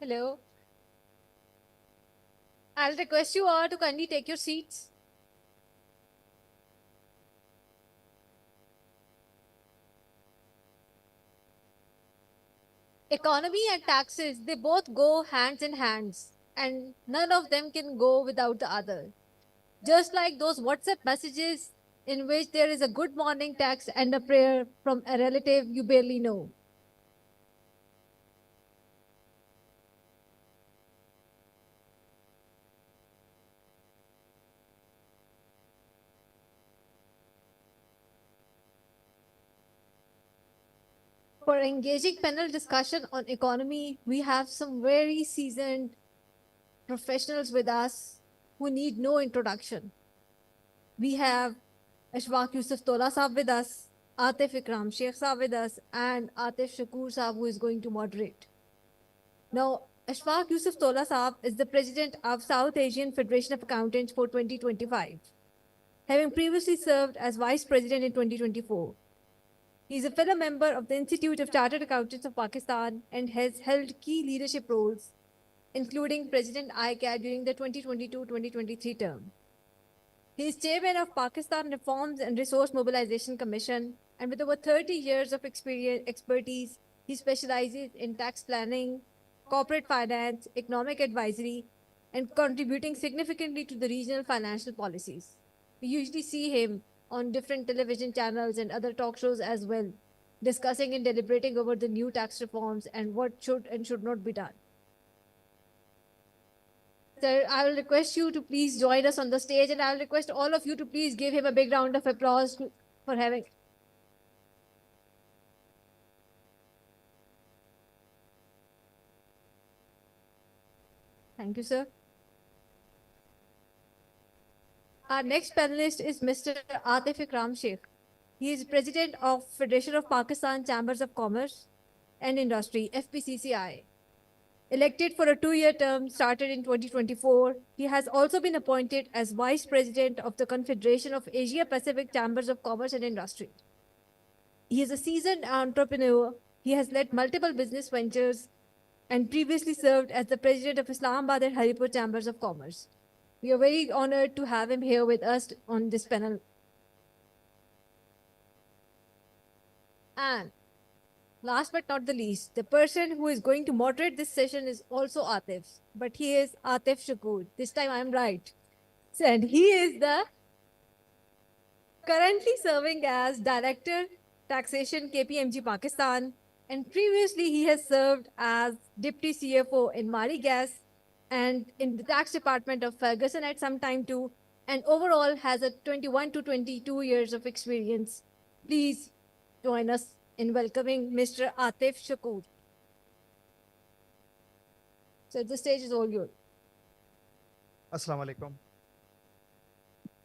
Hello. I'll request you all to kindly take your seats. Economy and taxes, they both go hands in hands, and none of them can go without the other. Just like those WhatsApp messages in which there is a good morning text and a prayer from a relative you barely know. For engaging panel discussion on economy, we have some very seasoned professionals with us who need no introduction. We have Ashfaq Yusuf Tola Saab with us, Atif Ikram Sheikh Saab with us, and Atif Shakur Saab, who is going to moderate. Now, Ashfaq Yusuf Tola Saab is the president of South Asian Federation of Accountants for 2025, having previously served as vice president in 2024. He is a fellow member of the Institute of Chartered Accountants of Pakistan and has held key leadership roles, including President ICAT during the 2022-2023 term. He is chairman of Pakistan Reforms and Resource Mobilization Commission, and with over 30 years of expertise, he specializes in tax planning, corporate finance, economic advisory, and contributing significantly to the regional financial policies. We usually see him on different television channels and other talk shows as well, discussing and deliberating over the new tax reforms and what should and should not be done. Sir, I will request you to please join us on the stage, and I will request all of you to please give him a big round of applause for having. Thank you, sir. Our next panelist is Mr. Atif Ikram Sheikh. He is president of Federation of Pakistan Chambers of Commerce and Industry, FPCCI. Elected for a 2-year term started in 2024, he has also been appointed as Vice President of the Confederation of Asia Pacific Chambers of Commerce and Industry. He is a seasoned entrepreneur. He has led multiple business ventures and previously served as the President of Islamabad and Haripur Chambers of Commerce. We are very honored to have him here with us on this panel. And last but not the least, the person who is going to moderate this session is also Atif, but he is Atif Shakur. This time I'm right. And he is the currently serving as Director Taxation KPMG Pakistan, and previously he has served as Deputy CFO in Mari Gas and in the tax department of Ferguson at some time too, and overall has a 21 to 22 years of experience. Please join us in welcoming Mr. Atif Shakur. So the stage is all yours. Assalamu alaikum.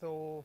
So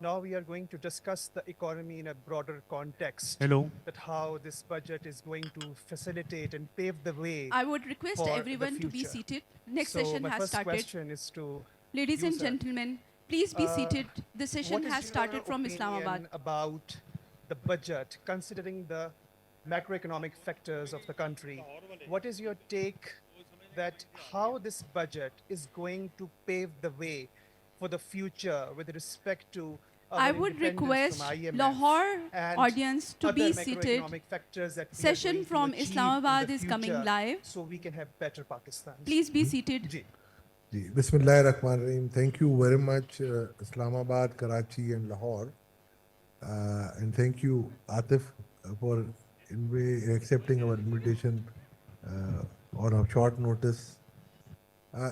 Now we are going to discuss the economy in a broader context. Hello. That how this budget is going to facilitate and pave the way. I would request for everyone the to be future. seated. Next So session my has first started. question is to Ladies you, and sir. gentlemen, please be seated. The What session is has your started from opinion Islamabad. about the budget, considering the macroeconomic factors of the country? What is your take that how this budget is going to pave the way for the future with respect to our I would independence request from IMF Lahore and audience to be other seated. macroeconomic factors that we are Session going to from achieve in Islamabad the is coming future live. so we can have better Pakistan. Please be seated. Ji. Bismillahir Rahmanir Rahim. Thank you very much, Islamabad, Karachi, and Lahore. And thank you, Atif, for accepting our invitation on a short notice.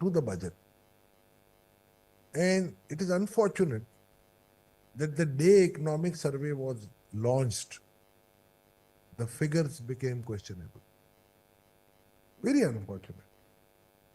to the budget. And it is unfortunate that the day economic survey was launched, the figures became questionable. Very unfortunate.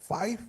5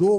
2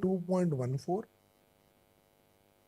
2.14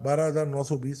12,920,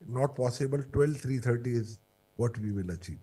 not possible, 12,330 is what we will achieve.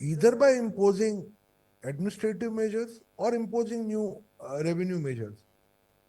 either by imposing administrative measures or imposing new revenue measures.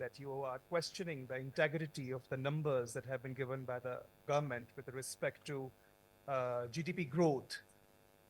that you are questioning the integrity of the numbers that have been given by the government with respect to GDP growth.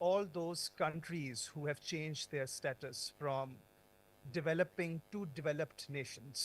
all those countries who have changed their status from developing to developed nations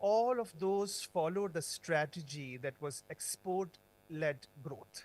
all of those followed the strategy that was export led growth.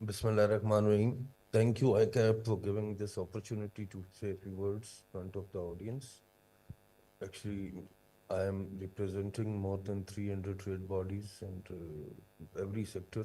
Bismillahirrahmanirrahim. Thank you, ICAP, for giving this opportunity to say a few words in front of the audience. Actually, I am representing more than 300 trade bodies and every sector.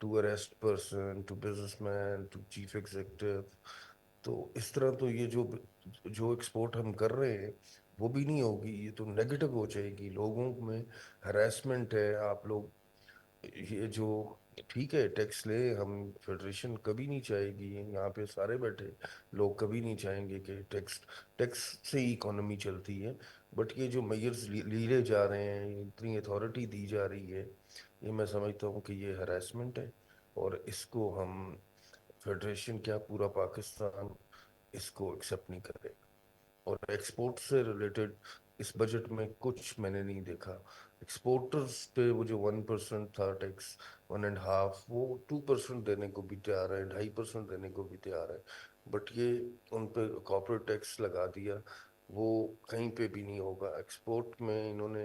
to arrest person, to businessman, to chief executive. تو اس طرح تو یہ جو export ہم کر رہے ہیں وہ بھی نہیں ہوگی, یہ تو نیگیٹو ہو جائے گی. لوگوں میں ہراسمنٹ ہے. آپ لوگ یہ جو ٹھیک ہے ٹیکس لے, ہم فیڈریشن کبھی نہیں چاہے گی, یہاں پہ سارے بیٹھے لوگ کبھی نہیں چاہیں گے کہ ٹیکس سے ہی اکانومی چلتی ہے. بٹ یہ جو میئرز لیے جا رہے ہیں, اتنی اتھارٹی دی جا رہی ہے, یہ میں سمجھتا ہوں کہ یہ ہراسمنٹ ہے, اور اس کو ہم فیڈریشن کیا پورا پاکستان اس کو ایکسیپٹ نہیں کرے. اور ایکسپورٹ سے ریلیٹڈ اس بجٹ میں کچھ میں نے نہیں دیکھا. ایکسپورٹرز پہ وہ جو 1% تھا ٹیکس, 1.5, وہ 2% دینے کو بھی تیار ہے, 2.5% دینے کو بھی تیار ہے. بٹ یہ ان پہ کارپوریٹ ٹیکس لگا دیا, وہ کہیں پہ بھی نہیں ہوگا. ایکسپورٹ میں انہوں نے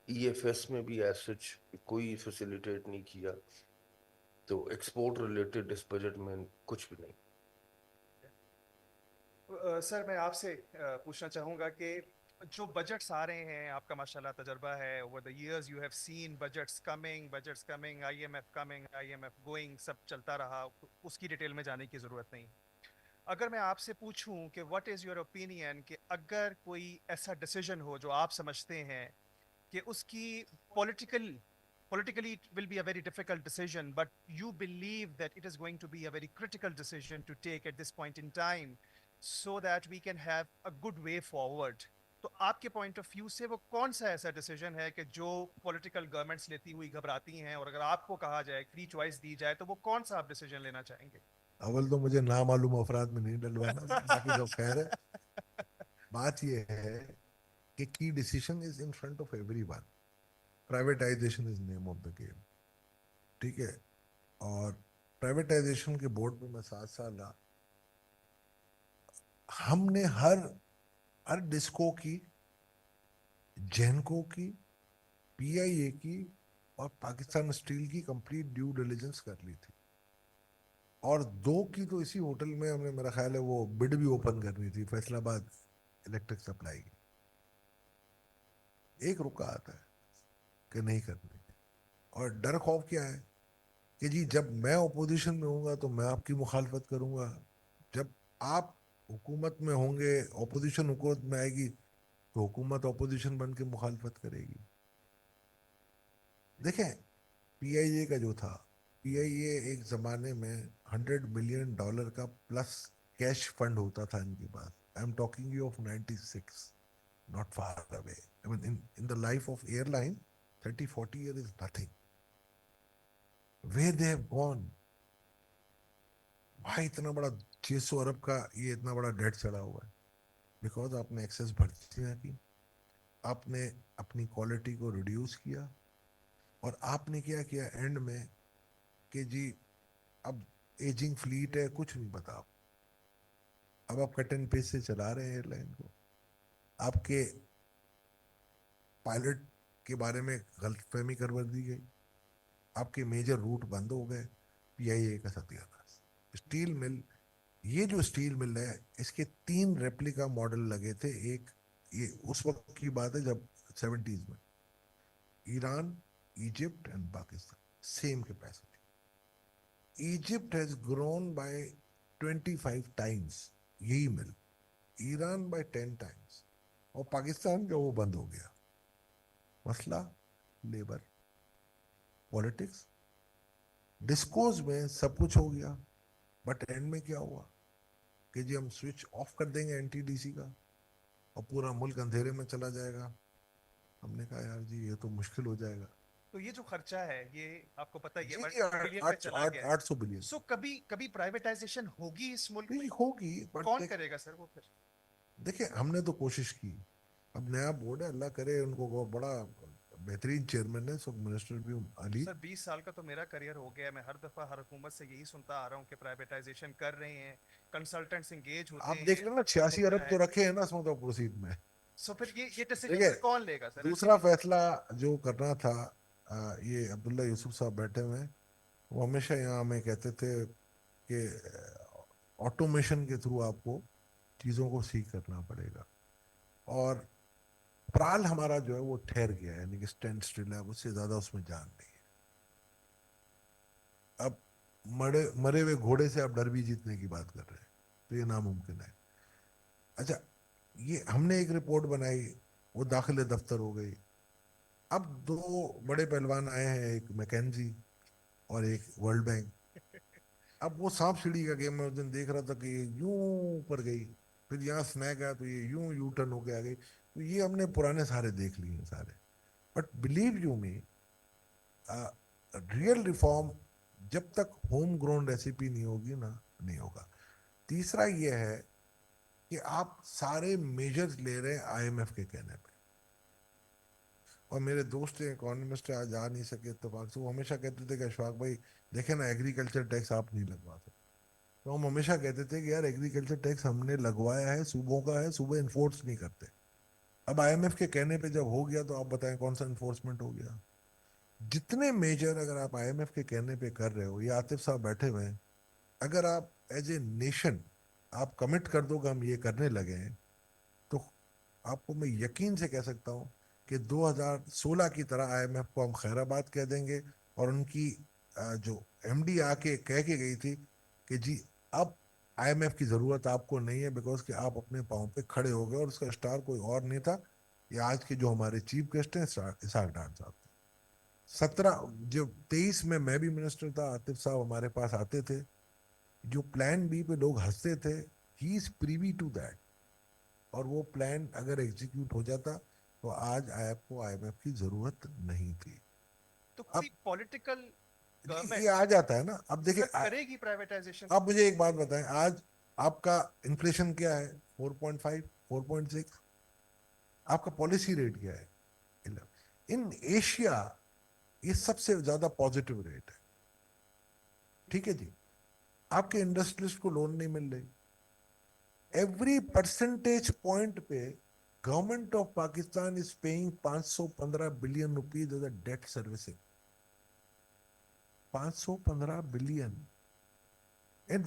ای ایف ایس میں بھی ایز سچ کوئی فیسیلیٹیٹ نہیں کیا, تو ایکسپورٹ ریلیٹڈ اس بجٹ میں کچھ بھی نہیں. سر میں آپ سے پوچھنا چاہوں گا کہ جو بجٹس آ رہے ہیں, آپ کا ماشاءاللہ تجربہ ہے, over the years you have seen budgets coming, I M F going, سب چلتا رہا, اس کی ڈیٹیل میں جانے کی ضرورت نہیں. اگر میں آپ سے پوچھوں کہ واٹ از یور اوپینین, کہ اگر کوئی ایسا ڈیسیجن ہو جو آپ سمجھتے ہیں کہ اس کی politically it will be a very difficult decision, but you believe that it is going to be a very critical decision to take at this point in time so that we can have a good way forward. تو آپ کے point of view سے وہ کون سا ایسا decision ہے کہ جو پولیٹیکل گورنمنٹس لیتی ہوئی گھبراتی ہیں, اور اگر آپ کو کہا جائے, فری چوائس دی جائے, تو وہ کون سا آپ ڈیسیجن لینا چاہیں گے؟ اول تو مجھے نامعلوم افراد میں نہیں ڈلوانا, باقی سب خیر ہے. بات یہ ہے کہ کی decision is in front of everyone. Privatisation is name of the game, ٹھیک ہے. اور پرائیویٹائزیشن کے بورڈ پہ میں 7 سال رہا. ہم نے ہر ڈسکو کی, جینکو کی, پی آئی اے کی اور پاکستان اسٹیل کی کمپلیٹ ڈیو ڈیلیجنس کر لی تھی. اور 2 کی تو اسی ہوٹل میں ہم نے, میرا خیال ہے وہ بڈ بھی اوپن کرنی تھی, فیصل آباد الیکٹرک سپلائی کی. ایک رکا آتا ہے کہ نہیں کرنی. اور ڈر خوف کیا ہے کہ جی جب میں اپوزیشن میں ہوں گا تو میں آپ کی مخالفت کروں گا, جب آپ حکومت میں ہوں گے, اپوزیشن حکومت میں آئے گی تو حکومت اپوزیشن بن کے مخالفت کرے گی. دیکھیں پی آئی اے کا جو تھا, پی آئی اے ایک زمانے میں $100 ملین کا پلس کیش فنڈ ہوتا تھا ان کے پاس. I'm talking you of 96, not far away. I mean, in the life of airline, 30-40 years is nothing. Where they have gone, بھائی اتنا بڑا 600 ارب کا یہ اتنا بڑا ڈیٹ چڑھا ہوا ہے, بیکاز آپ نے ایکسیس بھرتیاں کی, آپ نے اپنی کوالٹی کو ریڈیوس کیا, اور آپ نے کیا کیا اینڈ میں کہ جی اب ایجنگ فلیٹ ہے, کچھ نہیں پتا. اب آپ کٹ اینڈ پیسٹ سے چلا رہے ہیں ایئر لائن کو. آپ کے پائلٹ کے بارے میں غلط فہمی کروا دی گئی, آپ کے میجر روٹ بند ہو گئے. پی آئی اے کا ستیاناش. اسٹیل مل, یہ جو اسٹیل مل ہے اس کے 3 ریپلیکا ماڈل لگے تھے. ایک یہ اس وقت کی بات ہے جب 70s میں, Iran, Egypt and Pakistan, same capacity. Egypt has grown by 25 Times, یہی مل. Iran by 10 Times. اور پاکستان کا وہ بند ہو گیا. مسئلہ لیبر, پولیٹکس, ڈسکوز میں سب کچھ ہو گیا, بٹ اینڈ میں کیا ہوا کہ جی ہم سوئچ آف کر دیں گے این ٹی ڈی سی کا اور پورا ملک اندھیرے میں چلا جائے گا. ہم نے کہا یار جی یہ تو مشکل ہو جائے گا. تو یہ جو خرچہ ہے یہ آپ کو پتہ ہی ہے, جی 800 بلین. سو کبھی پرائیویٹائزیشن ہوگی اس ملک میں, ہوگی, بٹ کون کرے گا سر وہ پھر؟ دیکھیں ہم نے تو کوشش کی. اب نیا بورڈ ہے, اللہ کرے ان کو بڑا بہترین چیئرمین ہے, سب منسٹر بھی علی. سر 20 سال کا تو میرا کریئر ہو گیا ہے, میں ہر دفعہ ہر حکومت سے یہی سنتا آ رہا ہوں کہ پرائیویٹائزیشن کر رہے ہیں, کنسلٹنٹس انگیج ہوتے ہیں. آپ دیکھ لیں نا 86 ارب تو رکھے ہیں نا اسمت آف پروسیڈ میں. سو پھر یہ ڈیسیجن کون لے گا سر؟ دوسرا فیصلہ جو کرنا تھا, یہ عبداللہ یوسف صاحب بیٹھے ہوئے ہیں, وہ ہمیشہ یہاں ہمیں کہتے تھے کہ آٹومیشن کے تھرو آپ کو چیزوں کو سیکھ کرنا پڑے گا. اور پرال ہمارا جو ہے وہ ٹھہر گیا ہے, یعنی کہ اسٹینڈ اسٹل ہے, اس سے زیادہ اس میں جان نہیں ہے. اب مرے ہوئے گھوڑے سے آپ ڈر بھی جیتنے کی بات کر رہے ہیں, تو یہ ناممکن ہے. اچھا, یہ ہم نے ایک رپورٹ بنائی, وہ داخل دفتر ہو گئی. اب 2 بڑے پہلوان آئے ہیں, ایک میکنزی اور ایک ورلڈ بینک. اب وہ سانپ سیڑھی کا گیم میں اس دن دیکھ رہا تھا کہ یہ یوں اوپر گئی, پھر یہاں سنیک آیا تو یہ یوں یو ٹرن ہو کے آ گئی. تو یہ ہم نے پرانے سارے دیکھ لیے ہیں سارے. But believe you me, real reform جب تک ہوم گرون ریسیپی نہیں ہوگی نا, نہیں ہوگا. تیسرا یہ ہے کہ آپ سارے میجرز لے رہے ہیں آئی ایم ایف کے کہنے پہ. اور میرے دوست اکانومسٹ آج آ نہیں سکے اتفاق سے, وہ ہمیشہ کہتے تھے کہ اشفاق بھائی دیکھیں نا, ایگریکلچر ٹیکس آپ نہیں لگوا سکتے. تو ہم ہمیشہ کہتے تھے کہ یار ایگریکلچر ٹیکس ہم نے لگوایا ہے, صوبوں کا ہے, صوبے انفورس نہیں کرتے. اب آئی ایم ایف کے کہنے پہ جب ہو گیا تو آپ بتائیں کون سا انفورسمنٹ ہو گیا. جتنے میجر اگر آپ آئی ایم ایف کے کہنے پہ کر رہے ہو, یہ عاطف صاحب بیٹھے ہوئے ہیں, اگر آپ ایز اے نیشن آپ کمٹ کر دو کہ ہم یہ کرنے لگے ہیں, تو آپ کو میں یقین سے کہہ سکتا ہوں کہ 2016 کی طرح آئی ایم ایف کو ہم خیر آباد کہہ دیں گے. اور ان کی جو ایم ڈی آ کے کہہ کے گئی تھی کہ جی اب آئی ایم ایف کی ضرورت آپ کو نہیں ہے, بیکاز کہ آپ اپنے پاؤں پہ کھڑے ہو گئے, اور اس کا اسٹار کوئی اور نہیں تھا, یہ آج کے جو ہمارے چیف گیسٹ ہیں اسحاق ڈار صاحب تھے. 23 میں بھی منسٹر تھا, عاطف صاحب ہمارے پاس آتے تھے, جو پلان بی پہ لوگ ہنستے تھے, ہی از پریوی ٹو دیٹ. اور وہ پلان اگر ایگزیکیوٹ ہو جاتا تو آج آپ کو آئی ایم ایف کی ضرورت نہیں تھی. تو کوئی پولیٹیکل یہ گورنمنٹ آ جاتا ہے نا. اب دیکھیں, کرے گی پرائیویٹائزیشن. آپ مجھے ایک بات بتائیں, آج آپ کا انفلیشن کیا ہے؟ 4.5, 4.6. آپ کا پالیسی ریٹ کیا ہے؟ 11. ان ایشیا یہ سب سے زیادہ پازیٹیو ریٹ ہے. ٹھیک ہے جی, آپ کے انڈسٹریلسٹ کو لون نہیں مل رہی. ایوری پرسنٹیج پوائنٹ پہ government of Pakistan is paying 515 billion rupees as a date servicing. 515 billion. And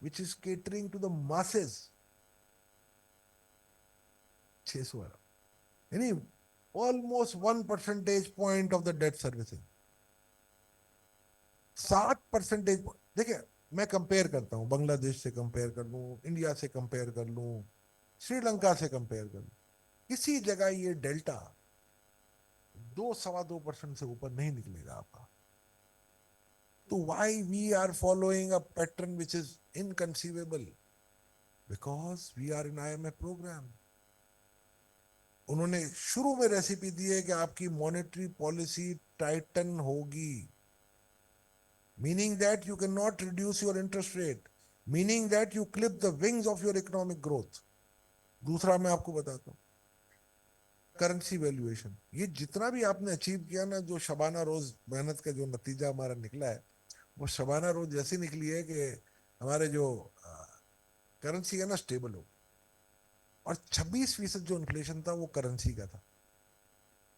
which is catering to the masses? 600. یعنی almost 1 percentage point of the debt servicing. 7%. دیکھیں, میں کمپیئر کرتا ہوں, بنگلہ دیش سے کمپیئر کر لوں, انڈیا سے کمپیئر کر لوں, سری لنکا سے کمپیئر کر لوں, کسی جگہ یہ ڈیلٹا 2-2.25% سے اوپر نہیں نکلے گا آپ کا. تو why we are following a pattern which is inconceivable? Because we are in IMF program. انہوں نے شروع میں ریسیپی دی ہے کہ آپ کی مانیٹری پالیسی ٹائٹن ہوگی, meaning that you cannot reduce your interest rate, meaning that you clip the wings of your economic growth. دوسرا میں آپ کو بتاتا ہوں, کرنسی ویلیویشن. یہ جتنا بھی آپ نے اچیو کیا نا, جو شبانہ روز محنت کا جو نتیجہ ہمارا نکلا ہے, وہ شبانہ روز جیسی نکلی ہے کہ ہمارے جو کرنسی ہے نا سٹیبل ہو, اور 26% جو انفلیشن تھا وہ کرنسی کا تھا.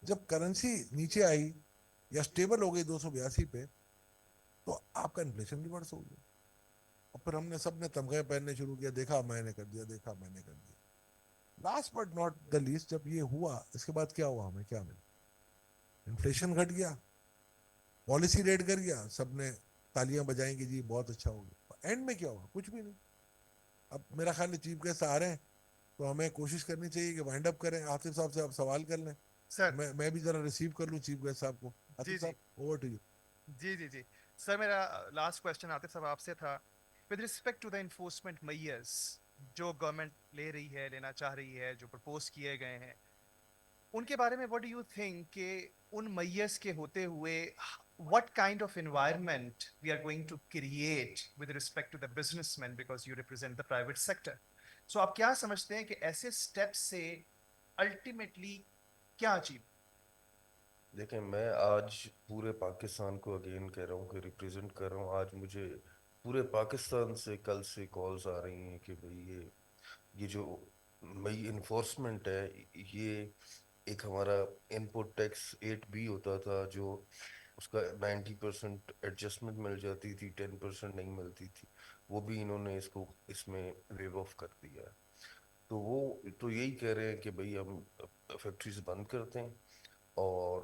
جب کرنسی نیچے آئی یا سٹیبل ہو گئی 282 پہ, تو آپ کا انفلیشن ریورس ہو گیا. اور پھر ہم نے سب نے تمغے پہننے شروع کیا, دیکھا میں نے کر دیا, دیکھا میں نے کر دیا. Last but not the least, جب یہ ہوا اس کے بعد کیا ہوا, ہمیں کیا ملا؟ انفلیشن گھٹ گیا, پالیسی ریٹ گر گیا, سب نے تالیاں بجائیں گے جی بہت اچھا ہو گیا. اینڈ میں کیا ہوا؟ کچھ بھی نہیں. اب میرا خیال ہے چیف گیسٹ آ رہے ہیں, تو ہمیں کوشش کرنی چاہیے کہ وائنڈ اپ کریں. عاطف صاحب سے آپ سوال کر لیں, سر میں بھی ذرا ریسیو کر لوں چیف گیسٹ صاحب کو. عاطف صاحب, اوور ٹو یو. جی سر, میرا لاسٹ کوشچن عاطف صاحب آپ سے تھا, with respect to the enforcement measures جو گورنمنٹ لے رہی ہے, لینا چاہ رہی ہے, جو پرپوز کیے گئے ہیں, ان کے بارے میں واٹ ڈو یو تھنک کہ ان میئرس کے ہوتے ہوئے what kind of environment we are going to create with respect to the businessmen, because you represent the private sector. So آپ کیا سمجھتے ہیں کہ ایسے سٹیپس سے الٹیمیٹلی کیا اچیو؟ دیکھیں, میں آج پورے پاکستان کو اگین کہہ رہا ہوں کہ ریپریزنٹ کر رہا ہوں. آج مجھے پورے پاکستان سے کل سے کالز آ رہی ہیں کہ بھئی یہ جو مئی انفورسمنٹ ہے, یہ ایک ہمارا انپوٹ ٹیکس 8B ہوتا تھا, جو اس کا 90% ایڈجسٹمنٹ مل جاتی تھی, 10% نہیں ملتی تھی, وہ بھی انہوں نے اس میں ویو آف کر دیا ہے. تو وہ تو یہی کہہ رہے ہیں کہ بھئی ہم فیکٹریز بند کرتے ہیں اور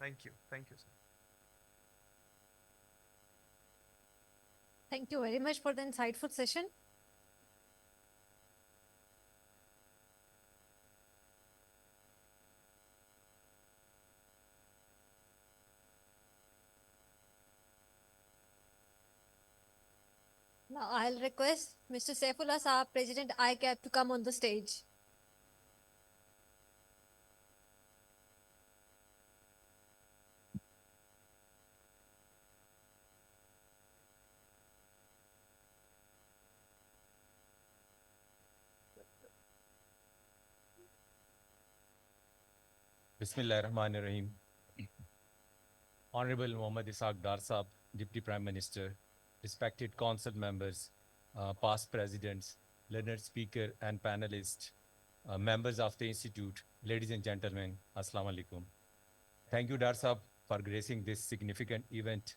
Thank you. Thank you, sir. Thank you very much for the insightful session. Now I'll request Mr. Saifullah Saab, President ICAP, to come on the stage. Bismillahirrahmanirrahim. Honorable Mohammad Ishaq Dar Saab, Deputy Prime Minister, respected council members, past presidents, learned speaker and panelists, members of the institute, ladies and gentlemen, Assalamu alaikum. Thank you, Dar Saab, for gracing this significant event.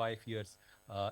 5 years,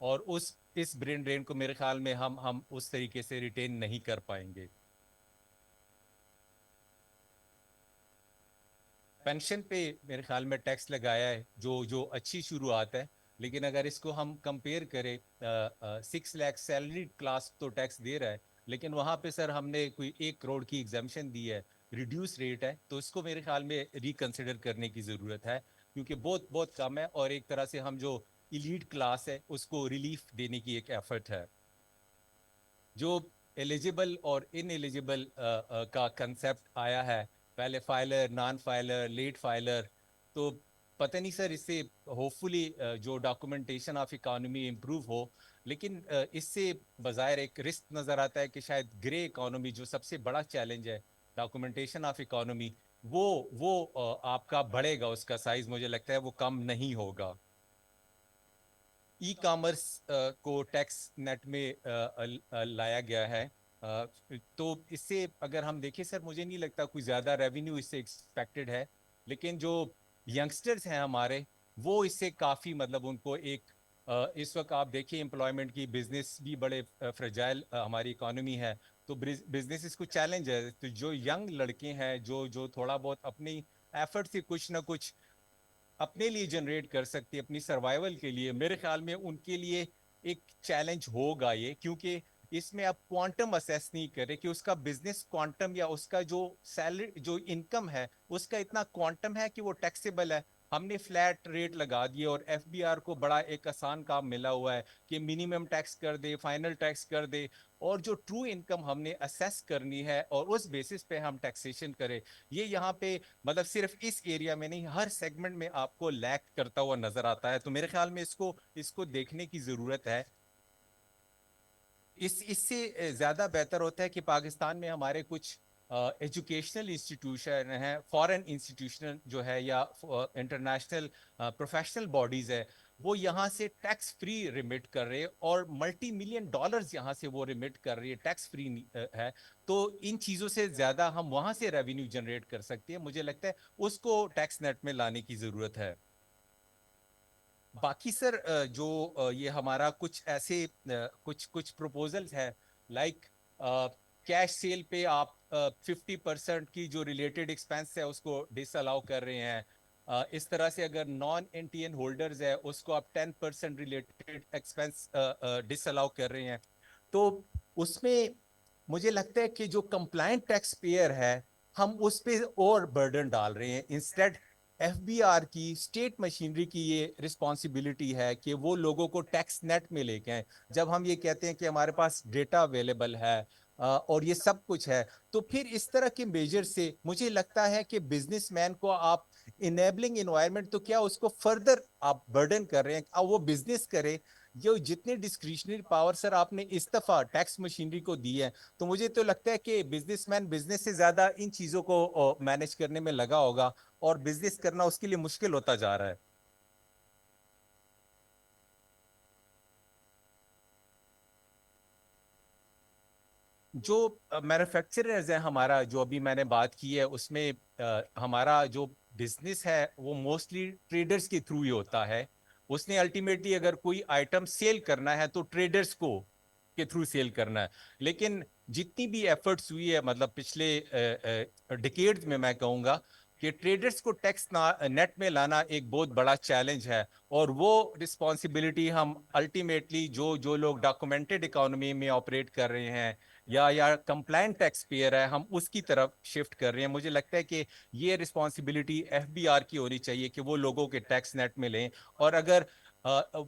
اور اس brain drain کو میرے خیال میں ہم اس طریقے سے ریٹین نہیں کر پائیں گے. پینشن پہ میرے خیال میں ٹیکس لگایا ہے جو اچھی شروعات ہے, لیکن اگر اس کو ہم کمپیئر کریں 6 لاکھ سیلری کلاس تو ٹیکس دے رہا ہے, لیکن وہاں پہ سر ہم نے کوئی 1 کروڑ کی ایگزمپشن دی ہے, ریڈیوس ریٹ ہے, تو اس کو میرے خیال میں ریکنسیڈر کرنے کی ضرورت ہے, کیونکہ بہت بہت کم ہے, اور ایک طرح سے ہم جو ایلیٹ کلاس ہے اس کو ریلیف دینے کی ایک ایفرٹ ہے. جو ایلیجیبل اور ان ایلیجیبل کا کنسیپٹ آیا ہے, پہلے filer, non filer, late filer, تو پتہ نہیں سر اس سے ہوپ فلی جو ڈاکومنٹیشن آف اکانومی امپروو ہو, لیکن اس سے بظاہر ایک رسک نظر آتا ہے کہ شاید گرے اکانومی جو سب سے بڑا چیلنج ہے ڈاکومنٹیشن آف اکانومی, وہ آپ کا بڑھے گا, اس کا سائز مجھے لگتا ہے وہ کم نہیں ہوگا. ای کامرس کو ٹیکس نیٹ میں لایا گیا ہے, تو اس سے اگر ہم دیکھیں سر مجھے نہیں لگتا کوئی زیادہ ریونیو اس سے ایکسپیکٹڈ ہے, لیکن جو ینگسٹرز ہیں ہمارے وہ اس سے کافی مطلب ان کو ایک اس وقت آپ دیکھیں امپلائمنٹ کی, بزنس بھی بڑے فریجائل ہماری اکانومی ہے, تو بزنس اس کو چیلنج ہے, تو جو ینگ لڑکے ہیں جو تھوڑا بہت اپنی ایفرٹ سے کچھ نہ کچھ اپنے لیے جنریٹ کر سکتے اپنی سروائیول کے لیے, میرے خیال میں ان کے لیے ایک چیلنج ہوگا یہ, کیونکہ اس میں آپ کوانٹم اسیس نہیں کرے کہ اس کا بزنس کوانٹم یا اس کا جو سیلری جو انکم ہے اس کا اتنا کوانٹم ہے کہ وہ ٹیکسیبل ہے. ہم نے فلیٹ ریٹ لگا دیے اور ایف بی آر کو بڑا ایک آسان کام ملا ہوا ہے کہ منیمم ٹیکس کر دے, فائنل ٹیکس کر دے, اور جو ٹرو انکم ہم نے اسیس کرنی ہے اور اس بیسس پہ ہم ٹیکسیشن کرے. یہ یہاں پہ مطلب صرف اس ایریا میں نہیں, ہر سیگمنٹ میں آپ کو لیک کرتا ہوا نظر آتا ہے, تو میرے خیال میں اس کو دیکھنے کی ضرورت ہے. اس سے زیادہ بہتر ہوتا ہے کہ پاکستان میں ہمارے کچھ ایجوکیشنل انسٹیٹیوشن ہیں, فارن انسٹیٹیوشنل جو ہے یا انٹرنیشنل پروفیشنل باڈیز ہے, وہ یہاں سے ٹیکس فری ریمٹ کر رہے اور ملٹی ملین ڈالرز یہاں سے وہ ریمٹ کر رہی ہے, ٹیکس فری ہے, تو ان چیزوں سے زیادہ ہم وہاں سے ریونیو جنریٹ کر سکتے ہیں. مجھے لگتا ہے اس کو ٹیکس نیٹ میں لانے کی ضرورت ہے. باقی سر جو یہ ہمارا کچھ ایسے کچھ پروپوزلز ہے, لائک کیش سیل پہ آپ 50% کی جو ریلیٹڈ ایکسپینس ہے اس کو ڈس الاؤ کر رہے ہیں. اس طرح سے اگر non N T N holders ہے اس کو آپ 10% ریلیٹڈ ایکسپینس ڈس الاؤ کر رہے ہیں. تو اس میں مجھے لگتا ہے کہ جو کمپلائنٹ ٹیکس پیئر ہے ہم اس پہ اور برڈن ڈال رہے ہیں. انسٹیڈ ایف بی آر کی اسٹیٹ مشینری کی یہ رسپانسبلٹی ہے کہ وہ لوگوں کو ٹیکس نیٹ میں لے کے آئیں. جب ہم یہ کہتے ہیں کہ ہمارے پاس ڈیٹا اویلیبل ہے اور یہ سب کچھ ہے, تو پھر اس طرح کے میجر سے مجھے لگتا ہے کہ بزنس مین کو آپ انیبلنگ انوائرمنٹ تو کیا اس کو فردر آپ برڈن کر رہے ہیں, اب وہ بزنس کرے. جو جتنے ڈسکریشنری پاور سر آپ نے اس دفعہ ٹیکس مشینری کو دی ہے, تو مجھے تو لگتا ہے کہ بزنس مین بزنس سے زیادہ ان چیزوں کو مینج کرنے میں لگا ہوگا, اور بزنس کرنا اس کے لیے مشکل ہوتا جا رہا ہے. جو مینوفیکچررز ہیں ہمارا, جو ابھی میں نے بات کی ہے, اس میں ہمارا جو بزنس ہے وہ موسٹلی ٹریڈرز کے تھرو ہی ہوتا ہے. اس نے الٹیمیٹلی اگر کوئی آئٹم سیل کرنا ہے تو ٹریڈرز کو کے تھرو سیل کرنا ہے. لیکن جتنی بھی ایفرٹس ہوئی ہے مطلب پچھلے ڈیکیڈز میں کہوں گا کہ ٹریڈرز کو ٹیکس نیٹ میں لانا ایک بہت بڑا چیلنج ہے, اور وہ رسپانسبلٹی ہم الٹیمیٹلی جو لوگ ڈاکومنٹڈ اکانومی میں آپریٹ کر رہے ہیں یا کمپلائنٹ ٹیکس پیئر ہے, ہم اس کی طرف شفٹ کر رہے ہیں. مجھے لگتا ہے کہ یہ رسپانسبلٹی ایف بی آر کی ہونی چاہیے کہ وہ لوگوں کے ٹیکس نیٹ میں لیں, اور اگر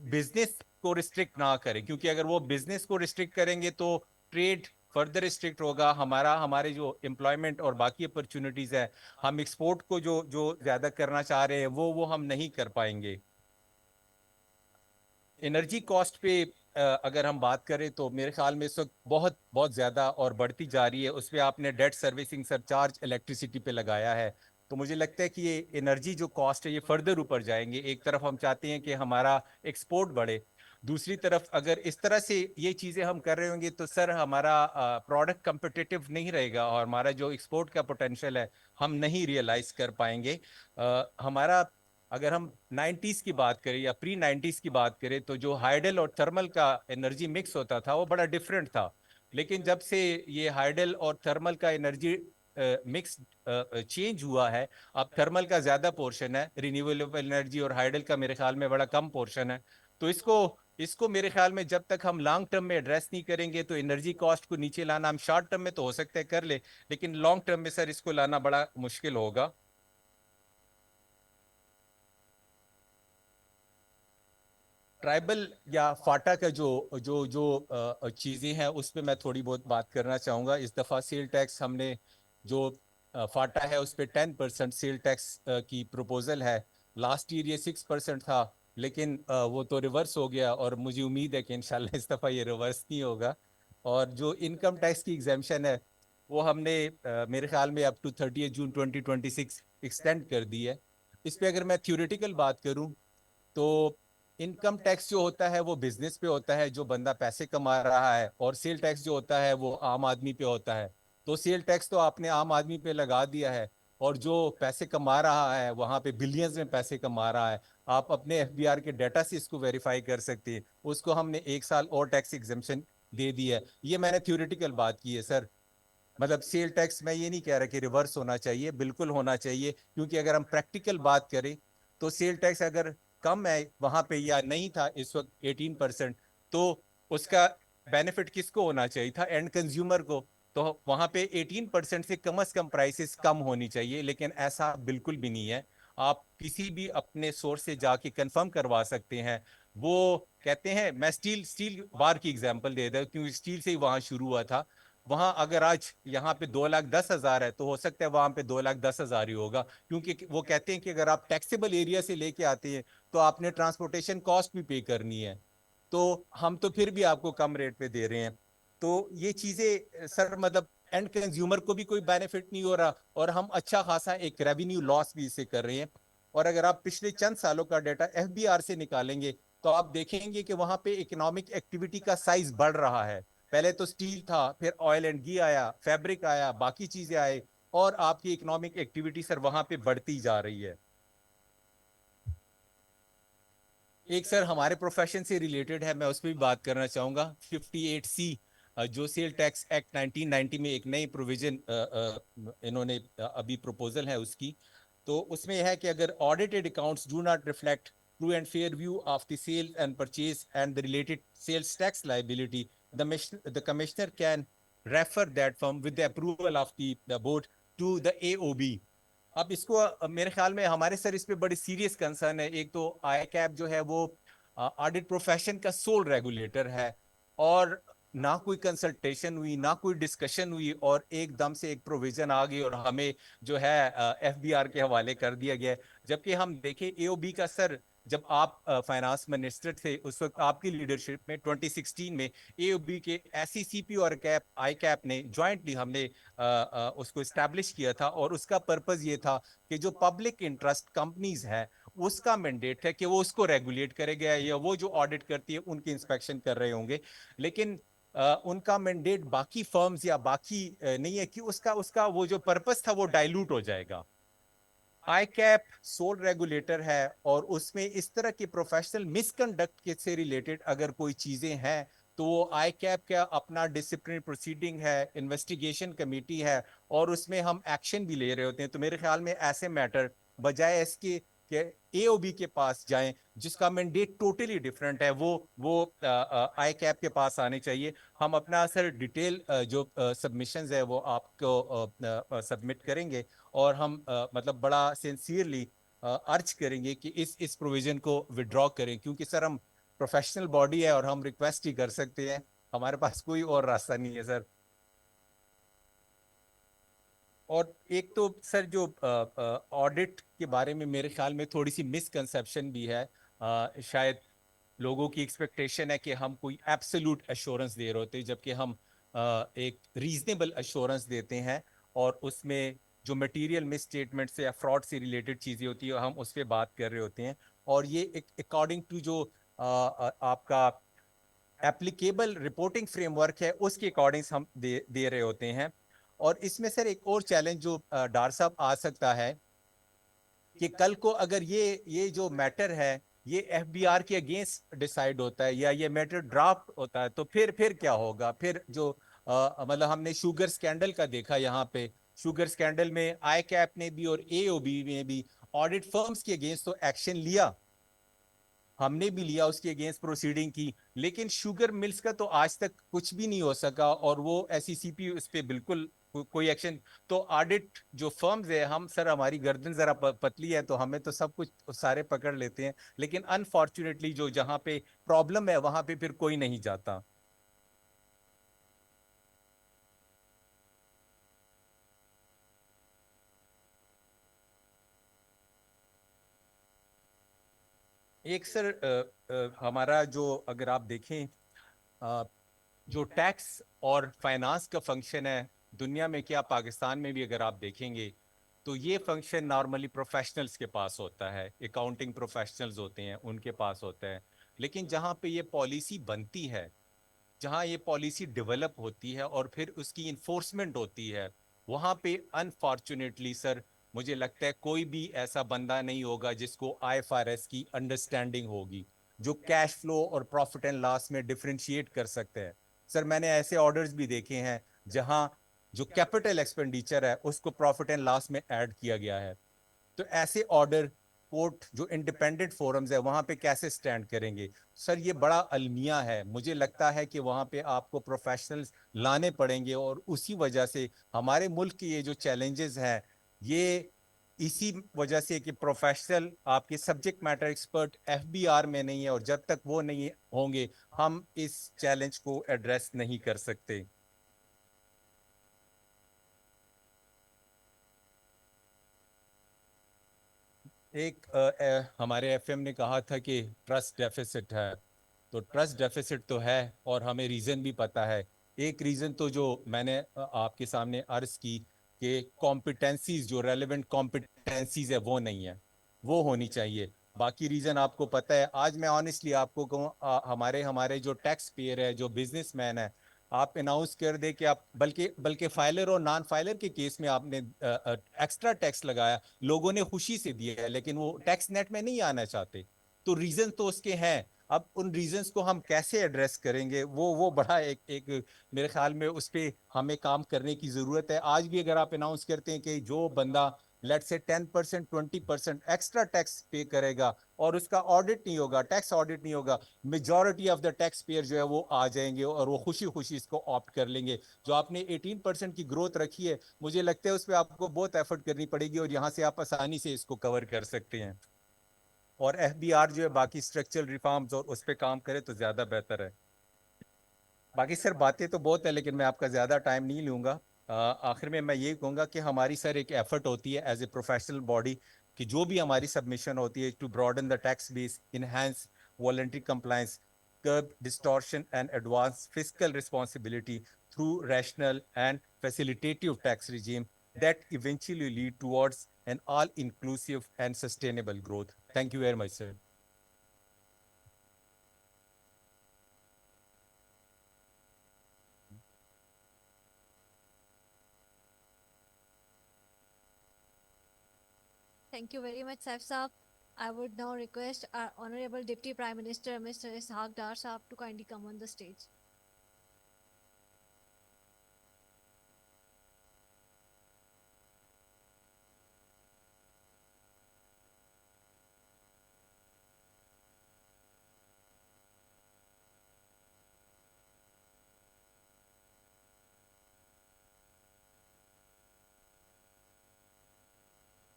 بزنس کو ریسٹرکٹ نہ کریں, کیونکہ اگر وہ بزنس کو ریسٹرکٹ کریں گے تو ٹریڈ فردر ریسٹرکٹ ہوگا. ہمارے جو امپلائمنٹ اور باقی اپرچونٹیز ہے, ہم ایکسپورٹ کو جو زیادہ کرنا چاہ رہے ہیں وہ ہم نہیں کر پائیں گے. انرجی کاسٹ پہ اگر ہم بات کریں تو میرے خیال میں اس وقت بہت زیادہ اور بڑھتی جا رہی ہے. اس پہ آپ نے ڈیٹ سروسنگ سر چارج الیکٹریسٹی پہ لگایا ہے, تو مجھے لگتا ہے کہ یہ انرجی جو کاسٹ ہے یہ فردر اوپر جائیں گے. ایک طرف ہم چاہتے ہیں کہ ہمارا ایکسپورٹ بڑھے, دوسری طرف اگر اس طرح سے یہ چیزیں ہم کر رہے ہوں گے تو سر ہمارا پروڈکٹ کمپٹیٹیو نہیں رہے گا, اور ہمارا جو ایکسپورٹ کا پوٹینشیل ہے ہم نہیں ریئلائز کر پائیں گے. ہمارا اگر ہم 90s کی بات کریں یا پری 90s کی بات کریں تو جو ہائیڈل اور تھرمل کا انرجی مکس ہوتا تھا وہ بڑا ڈفرینٹ تھا. لیکن جب سے یہ ہائیڈل اور تھرمل کا انرجی مکس چینج ہوا ہے, اب تھرمل کا زیادہ پورشن ہے, رینیویبل انرجی اور ہائیڈل کا میرے خیال میں بڑا کم پورشن ہے. تو اس کو میرے خیال میں جب تک ہم لانگ ٹرم میں ایڈریس نہیں کریں گے تو انرجی کاسٹ کو نیچے لانا ہم شارٹ ٹرم میں تو ہو سکتا ہے کر لے, لیکن لانگ ٹرم میں سر اس کو لانا بڑا مشکل ہوگا. ٹرائبل یا فاٹا کا جو چیزیں ہیں اس پہ میں تھوڑی بہت بات کرنا چاہوں گا. اس دفعہ سیل ٹیکس ہم نے جو فاٹا ہے اس پہ 10% سیل ٹیکس کی پروپوزل ہے. لاسٹ ایئر یہ 6% تھا, لیکن وہ تو ریورس ہو گیا اور مجھے امید ہے کہ انشاءاللہ اس دفعہ یہ ریورس نہیں ہوگا. اور جو انکم ٹیکس کی ایگزیمشن ہے وہ ہم نے میرے خیال میں اپ ٹو 30 جون 2026 ایکسٹینڈ کر دی ہے. اس پہ اگر میں تھیوریٹیکل بات کروں تو انکم ٹیکس جو ہوتا ہے وہ بزنس پہ ہوتا ہے, جو بندہ پیسے کما رہا ہے, اور سیل ٹیکس جو ہوتا ہے وہ عام آدمی پہ ہوتا ہے. تو سیل ٹیکس تو آپ نے عام آدمی پہ لگا دیا ہے, اور جو پیسے کما رہا ہے وہاں پہ بلینز میں پیسے کما رہا ہے. آپ اپنے ایف بی آر کے ڈیٹا سے اس کو ویریفائی کر سکتے ہیں. اس کو ہم نے 1 سال اور ٹیکس ایگزمپشن دے دی ہے. یہ میں نے تھیوریٹیکل بات کی ہے سر. مطلب سیل ٹیکس میں یہ نہیں کہہ رہا کہ ریورس ہونا چاہیے, بالکل ہونا چاہیے, کیونکہ اگر ہم پریکٹیکل بات کریں تو سیل ٹیکس اگر کم ہے وہاں پہ یا نہیں تھا اس وقت 18%, تو اس کا بینیفٹ کس کو ہونا چاہیے تھا؟ اینڈ کنزیومر کو. تو وہاں پہ 18% سے کم از کم پرائسز کم ہونی چاہیے, لیکن ایسا بالکل بھی نہیں ہے. آپ کسی بھی اپنے سورس سے جا کے کنفرم کروا سکتے ہیں. وہ کہتے ہیں, میں سٹیل بار کی ایگزامپل دے دوں کیونکہ سٹیل سے ہی وہاں شروع ہوا تھا. وہاں اگر آج یہاں پہ 2,10,000 ہے تو ہو سکتا ہے وہاں پہ 2,10,000 ہی ہوگا, کیونکہ وہ کہتے ہیں کہ اگر آپ ٹیکسیبل ایریا سے لے کے آتے ہیں تو آپ نے ٹرانسپورٹیشن کاسٹ بھی پے کرنی ہے. تو ہم تو پھر بھی آپ کو کم ریٹ پہ دے رہے ہیں. تو یہ چیزیں سر مطلب اینڈ کنزیومر کو بھی کوئی بینیفٹ نہیں ہو رہا, اور ہم اچھا خاصا ایک ریونیو لاس بھی اسے کر رہے ہیں. اور اگر آپ پچھلے چند سالوں کا ڈیٹا ایف بی آر سے نکالیں گے تو آپ دیکھیں گے کہ وہاں پہ اکنامک ایکٹیویٹی کا سائز بڑھ رہا ہے. پہلے تو سٹیل تھا, پھر آئل اینڈ گھی آیا, فیبرک آیا, باقی چیزیں آئے, اور آپ کی اکنامک ایکٹیویٹی سر وہاں پہ بڑھتی جا رہی ہے. ایک سر ہمارے پروفیشن سے ریلیٹڈ ہے, میں اس پہ بھی بات کرنا چاہوں گا. 58C جو سیل ٹیکس ایکٹ 1990 میں ایک نئی پروویژن انہوں نے ابھی پروپوزل ہے اس کی. تو اس میں یہ ہے کہ اگر audited accounts do not reflect true and fair view of the sale and purchase and the related sales tax liability, the commissioner can refer that firm with the approval of the board to the AOB. اب اس کو میرے خیال میں ہمارے سر اس پہ بڑی serious concern ہے. ایک تو آئی کیپ جو ہے وہ آڈٹ پروفیشن کا سول ریگولیٹر ہے, اور نہ کوئی کنسلٹیشن ہوئی, نہ کوئی ڈسکشن ہوئی, اور ایک دم سے ایک پروویژن آ گئی اور ہمیں جو ہے ایف بی آر کے حوالے کر دیا گیا. جبکہ ہم دیکھیں اے او بی کا سر جب آپ فائنانس منسٹر تھے اس وقت آپ کی لیڈرشپ میں 2016 میں اے او بی کے ایسی سی پی اور آئی کیپ نے جوائنٹلی ہم نے اس کو اسٹیبلش کیا تھا, اور اس کا پرپز یہ تھا کہ جو پبلک انٹرسٹ کمپنیز ہے اس کا مینڈیٹ ہے کہ وہ اس کو ریگولیٹ کرے گا, یا وہ جو آڈٹ کرتی ہے ان کی انسپیکشن کر رہے ہوں گے. لیکن ان کا مینڈیٹ باقی فرمز یا باقی نہیں ہے, کہ اس کا وہ جو پرپز تھا وہ ڈائلوٹ ہو جائے گا. آئی کیپ سول ریگولیٹر ہے, اور اس میں اس طرح کے پروفیشنل مس کنڈکٹ کے سے ریلیٹڈ اگر کوئی چیزیں ہیں تو وہ آئی کیپ کا اپنا ڈسپلنری پروسیڈنگ ہے, انویسٹیگیشن کمیٹی ہے, اور اس میں ہم ایکشن بھی لے رہے ہوتے ہیں. تو میرے خیال میں ایسے میٹر بجائے اس کے کہ اے او بی کے پاس جائیں جس کا مینڈیٹ ٹوٹلی ڈفرینٹ ہے, وہ آئی کیپ کے پاس آنے چاہیے. ہم اپنا سر ڈیٹیل جو سبمیشنز ہے وہ آپ کو سبمٹ کریں گے, اور ہم مطلب بڑا سنسیئرلی ارج کریں گے کہ اس پروویژن کو وڈرا کریں, کیونکہ سر ہم پروفیشنل باڈی ہے اور ہم ریکویسٹ ہی کر سکتے ہیں, ہمارے پاس کوئی اور راستہ نہیں ہے سر. اور ایک تو سر جو آڈٹ کے بارے میں میرے خیال میں تھوڑی سی مس کنسیپشن بھی ہے. شاید لوگوں کی ایکسپیکٹیشن ہے کہ ہم کوئی ایبسولوٹ ایشورنس دے رہے ہوتے ہیں, جبکہ ہم ایک ریزنیبل ایشورنس دیتے ہیں, اور اس میں جو مٹیریل مس اسٹیٹمنٹ سے یا فراڈ سے ریلیٹڈ چیزیں ہوتی ہیں ہم اس پہ بات کر رہے ہوتے ہیں. اور یہ اکارڈنگ ٹو جو آپ کا ایپلیکیبل رپورٹنگ فریم ورک ہے اس کے اکارڈنگ ہم دے رہے ہوتے ہیں. اور اس میں سر ایک اور چیلنج جو ڈار صاحب آ سکتا ہے کہ کل کو اگر یہ جو میٹر ہے یہ ایف بی آر کے اگینسٹ ڈیسائیڈ ہوتا ہے یا یہ میٹر ڈرافٹ ہوتا ہے تو پھر کیا ہوگا؟ پھر جو مطلب ہم نے شوگر سکینڈل کا دیکھا، یہاں پہ شوگر سکینڈل میں آئی کیپ نے بھی اور اے او بی نے بھی آڈٹ فرمز کے اگینسٹ تو ایکشن لیا، ہم نے بھی لیا اس کے اگینسٹ پروسیڈنگ کی، لیکن شوگر ملز کا تو آج تک کچھ بھی نہیں ہو سکا، اور وہ ایس ای سی پی اس پہ بالکل کوئی ایکشن. تو آڈٹ جو فرمز ہے، ہم سر ہماری گردن ذرا پتلی ہے تو ہمیں تو سب کچھ سارے پکڑ لیتے ہیں، لیکن انفارچونیٹلی جو جہاں پہ پرابلم ہے وہاں پہ پھر کوئی نہیں جاتا. ایک سر ہمارا جو اگر آپ دیکھیں جو ٹیکس اور فائنانس کا فنکشن ہے دنیا میں، کیا پاکستان میں بھی اگر آپ دیکھیں گے تو یہ فنکشن نارملی پروفیشنلز کے پاس ہوتا ہے، اکاؤنٹنگ پروفیشنلز ہوتے ہیں ان کے پاس ہوتا ہے. لیکن جہاں پہ یہ پالیسی بنتی ہے، جہاں یہ پالیسی ڈیولپ ہوتی ہے اور پھر اس کی انفورسمنٹ ہوتی ہے، وہاں پہ انفارچونیٹلی سر مجھے لگتا ہے کوئی بھی ایسا بندہ نہیں ہوگا جس کو آئی ایف آر ایس کی انڈرسٹینڈنگ ہوگی، جو کیش فلو اور پروفٹ اینڈ لاس میں ڈفرینشیٹ کر سکتے ہیں. سر میں نے ایسے آرڈرز بھی دیکھے ہیں جہاں جو کیپٹل ایکسپینڈیچر ہے اس کو پروفٹ اینڈ لاس میں ایڈ کیا گیا ہے. تو ایسے آرڈر کورٹ جو انڈیپینڈنٹ فورمز ہے وہاں پہ کیسے سٹینڈ کریں گے؟ سر یہ بڑا المیہ ہے، مجھے لگتا ہے کہ وہاں پہ آپ کو پروفیشنلز لانے پڑیں گے، اور اسی وجہ سے ہمارے ملک کے یہ جو چیلنجز ہیں یہ اسی وجہ سے کہ پروفیشنل آپ کے subject matter expert F B R میں نہیں ہے، اور جب تک وہ نہیں ہوں گے ہم اس چیلنج کو ایڈریس نہیں کر سکتے. ایک ہمارے ایف ایم نے کہا تھا کہ ٹرسٹ ڈیفیسٹ ہے، تو ٹرسٹ ڈیفیسٹ تو ہے اور ہمیں ریزن بھی پتا ہے. ایک ریزن تو جو میں نے آپ کے سامنے عرض کی کہ کمپیٹنسیز جو ریلیونٹ کمپیٹنسیز ہے وہ نہیں ہے، وہ ہونی چاہیے. باقی ریزن آپ کو پتہ ہے. آج میں آنیسٹلی آپ کو کہوں ہمارے جو ٹیکس پیئر ہے، جو بزنس مین ہے، آپ اناؤنس کر دیں کہ آپ بلکہ فائلر اور نان فائلر کے کیس میں آپ نے ایکسٹرا ٹیکس لگایا، لوگوں نے خوشی سے دیا ہے لیکن وہ ٹیکس نیٹ میں نہیں آنا چاہتے. تو ریزن تو اس کے ہیں، اب ان ریزنز کو ہم کیسے ایڈریس کریں گے وہ بڑا ایک میرے خیال میں اس پہ ہمیں کام کرنے کی ضرورت ہے. آج بھی اگر آپ اناؤنس کرتے ہیں کہ جو بندہ لیٹ سے 10% 20% ایکسٹرا ٹیکس پے کرے گا اور اس کا آڈٹ نہیں ہوگا، ٹیکس آڈٹ نہیں ہوگا، majority of the taxpayer جو ہے وہ آ جائیں گے اور وہ خوشی خوشی اس کو آپٹ کر لیں گے. جو آپ نے 18% کی گروتھ رکھی ہے، مجھے لگتا ہے اس پہ آپ کو بہت ایفرٹ کرنی پڑے گی اور یہاں سے آپ آسانی سے اس کو کور کر سکتے ہیں. اور ایف بی آر جو ہے باقی اسٹرکچرل ریفارمز اور اس پہ کام کرے تو زیادہ بہتر ہے. باقی سر باتیں تو بہت ہے لیکن میں آپ کا زیادہ ٹائم نہیں لوں گا. آخر میں یہ کہوں گا کہ ہماری سر ایک ایفرٹ ہوتی ہے ایز اے پروفیشنل باڈی کہ جو بھی ہماری سبمیشن ہوتی ہے to broaden the tax base, enhance voluntary compliance, curb distortion and advance fiscal responsibility through rational and facilitative tax regime that eventually lead towards an all-inclusive and sustainable growth. Thank you very much, sir. Thank you very much, Saif Saab. I would now request our Honorable Deputy Prime Minister, Mr. Ishaq Dar Saab, to kindly come on the stage.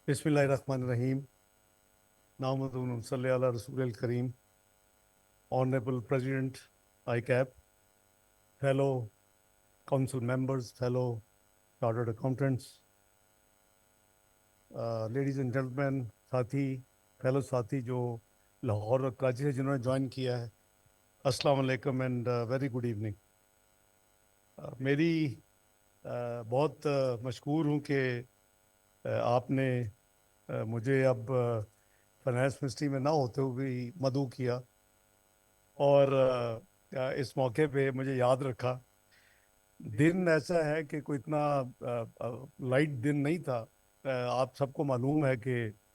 Bismillahirrahmanirrahim. Nahmaduhu salli ala Rasul al-Kareem. Honorable President ICAP, fellow council members, fellow chartered accountants, ladies and gentlemen, ساتھی, fellow ساتھی جو لاہور اور کراچی سے جنہوں نے join کیا ہے, السلام علیکم اینڈ ویری گڈ ایوننگ. میری بہت مشکور ہوں کہ آپ نے مجھے اب فائنانس منسٹری میں نہ ہوتے ہوئے بھی مدعو کیا اور اس موقع پہ مجھے یاد رکھا. دن ایسا ہے کہ کوئی اتنا لائٹ دن نہیں تھا. آپ سب کو معلوم ہے کہ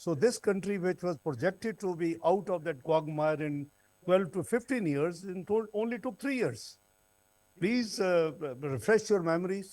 So this country, which was projected to be out of that quagmire in 12 to 15 years, only took 3 years. Please refresh your memories.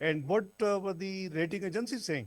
And what were the rating agencies saying?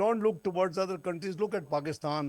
don't look towards other countries, look at Pakistan.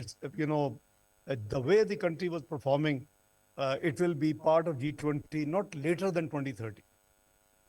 it's you know the way the country was performing it will be part of G20 not later than 2030.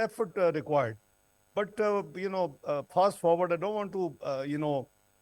effort required. But fast forward, I don't want to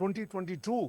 2022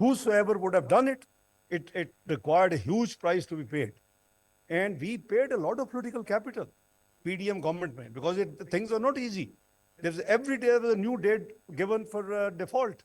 whosoever would have done it, it required a huge price to be paid. And we paid a lot of political capital, PDM government mein, because things are not easy. Every day there was a new date given for default.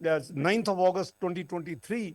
9th of August 2023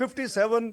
57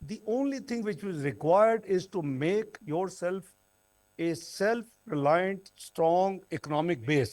the only thing which is required is to make yourself a self-reliant, strong economic base.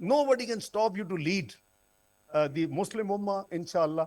nobody can stop you to lead the Muslim Ummah, inshallah.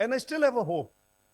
And I still have a hope.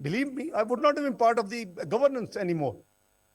believe me, I would not have been part of the governance anymore.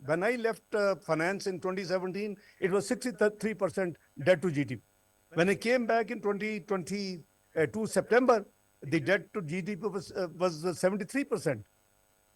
when I left finance in 2017 it was 63% debt to GDP. when I came back in 2022 September the debt to GDP was 73%.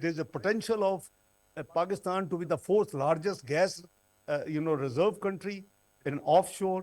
there's a potential of Pakistan to be the 4th largest gas reserve country in offshore.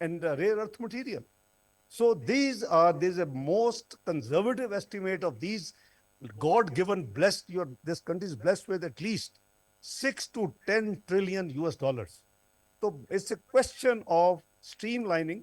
and rare earth material. So there's a most conservative estimate of these God-given blessed, this country is blessed with at least 6 to 10 trillion US dollars. So it's a question of streamlining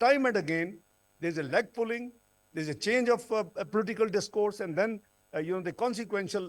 time and again there's a leg pulling, there's a change of political discourse, and then the consequential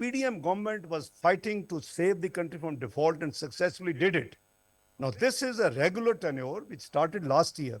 PDM government was fighting to save the country from default and successfully did it. Now this is a regular tenure which started last year.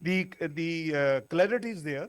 the clarity is there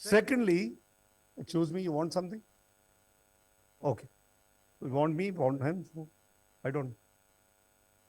Secondly, excuse me, you want something? Okay. You want me? Want him? I don't.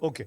Okay.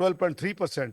12.3%,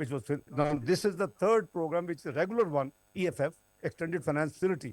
which was now this is the third program which is the regular one, EFF, Extended Finance Facility.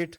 8.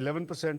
11%.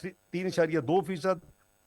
3.2%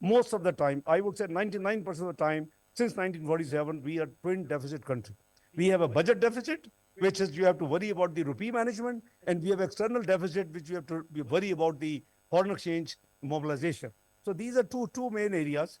most of the time. I would say 99% of the time since 1947 we are twin deficit country. We have a budget deficit which is you have to worry about the rupee management, and we have external deficit which you have to worry about the foreign exchange mobilization. So these are two main areas.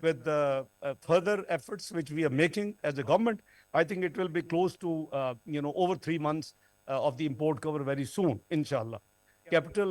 with the further efforts which we are making as a government, I think it will be close to over 3 months of the import cover very soon, inshallah. Capital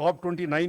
COP29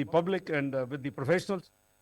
the public and with the professionals.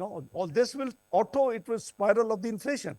No, all this will it will spiral of the inflation.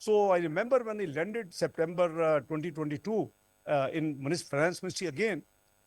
So I remember when he landed September 2022 in Finance Ministry again,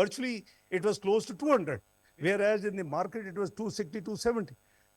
virtually it was close to 200, whereas in the market it was 260, 270.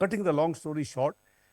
cutting the long story short,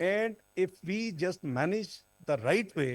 And if we just manage the right way,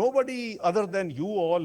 nobody other than you all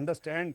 understand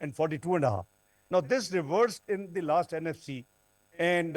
and 42.5. Now this reversed in the last NFC, and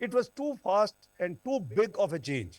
It was too fast and too big of a change.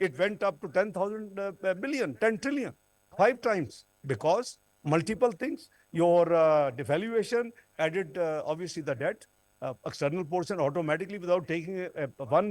it went up to 10,000 billion, 10 trillion, 5 times, because multiple things. Your devaluation added obviously the debt, external portion automatically without taking one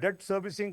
debt servicing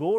2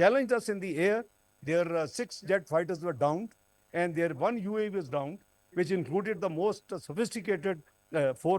challenged us in the air, their 6 jet fighters were downed and their 1 UAV was downed, which included the most sophisticated 4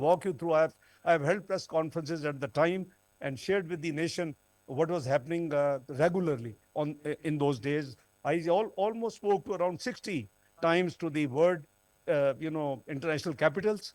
walk you through. I have held press conferences at the time and shared with the nation what was happening regularly in those days. I almost spoke to around 60 times to the world, international capitals.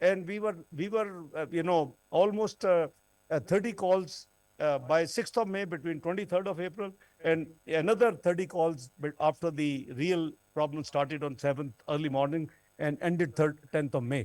and we were almost 30 calls by 6th of May, between 23rd of April, and another 30 calls after the real problem started on 7th early morning and ended 10th of May.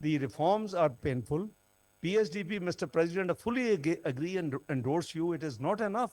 The reforms are painful. PSDP, Mr. President, I fully agree and endorse you. It is not enough.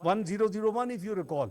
1001 if you recall.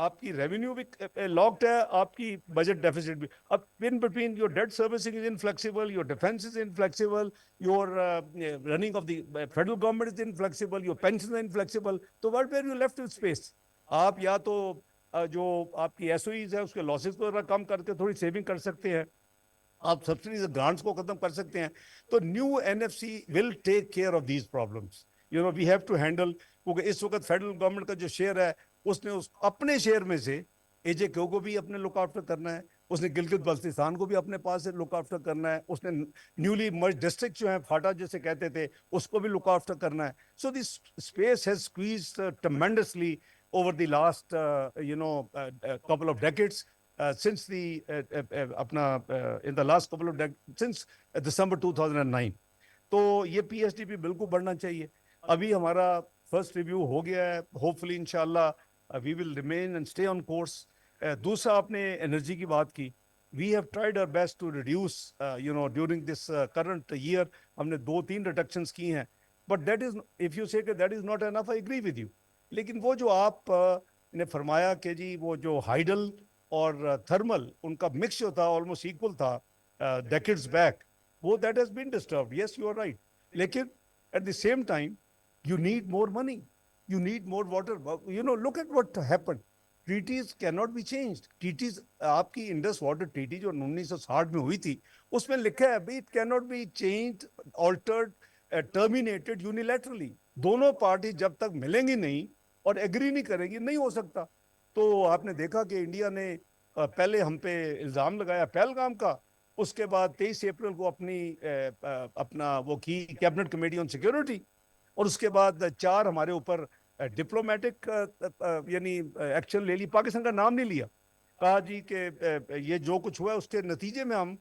آپ کی revenue بھی locked ہے, آپ کی budget deficit بھی. اب in between your debt servicing is inflexible, your defence is inflexible, your running of the federal government is inflexible, your pension inflexible. تو what were you left with space. آپ یا تو جو آپ کی ایس او ایز ہے اس کے losses کو ذرا کم کر کے تھوڑی سیونگ کر سکتے ہیں, آپ سبسڈیز گرانٹس کو ختم کر سکتے ہیں. تو new N F C will take care of these problems. You know we have to handle, کیونکہ اس وقت فیڈرل گورنمنٹ کا جو شیئر ہے اس نے اپنے شیئر میں سے اے جے کیو کو بھی اپنے لک آفٹر کرنا ہے, اس نے گلگت بلتستان کو بھی اپنے پاس سے لک آفٹر کرنا ہے, اس نے نیولی مرج ڈسٹرکٹ جو ہیں فاٹا جیسے کہتے تھے اس کو بھی لک آفٹر کرنا ہے. So this space has squeezed tremendously over the last couple of decades, since the in the last couple of decades, since December 2009. تو یہ پی ایس ڈی پی بالکل بڑھنا چاہیے. ابھی ہمارا فرسٹ ریویو ہو گیا ہے, ہوپ فلی انشاءاللہ we will remain and stay on course. دوسرا آپ نے انرجی کی بات کی, we have tried our best to reduce during this current year. ہم نے 2-3 ریڈکشنس کی ہیں, but that is if you say کہ that is not enough, I agree with you. لیکن وہ جو آپ نے فرمایا کہ جی وہ جو ہائیڈل اور تھرمل ان کا مکس جو تھا آلموسٹ ایکول تھا ڈیکیڈز بیک, وہ that has been disturbed. Yes you are right, لیکن at the same time you need more money, you need more water. Look at what happened. Treaties cannot be changed. Treaties, آپ کی Indus water treaty جو 1960 میں ہوئی تھی, اس میں لکھا ہے it cannot be changed, altered, terminated unilaterally. دونوں پارٹی جب تک ملیں گی نہیں اور ایگری نہیں کریں گی نہیں ہو سکتا. تو آپ نے دیکھا کہ انڈیا نے پہلے ہم پہ الزام لگایا پہلگام کا, اس کے بعد 23 اپریل کو اپنا وہ کی کیبنٹ کمیٹی آن سیکیورٹی, اور اس کے بعد 4 ہمارے اوپر ڈپلومیٹک یعنی ایکشن لے لی. پاکستان کا نام نہیں لیا, کہا جی کہ یہ جو کچھ ہوا ہے اس کے نتیجے میں ہم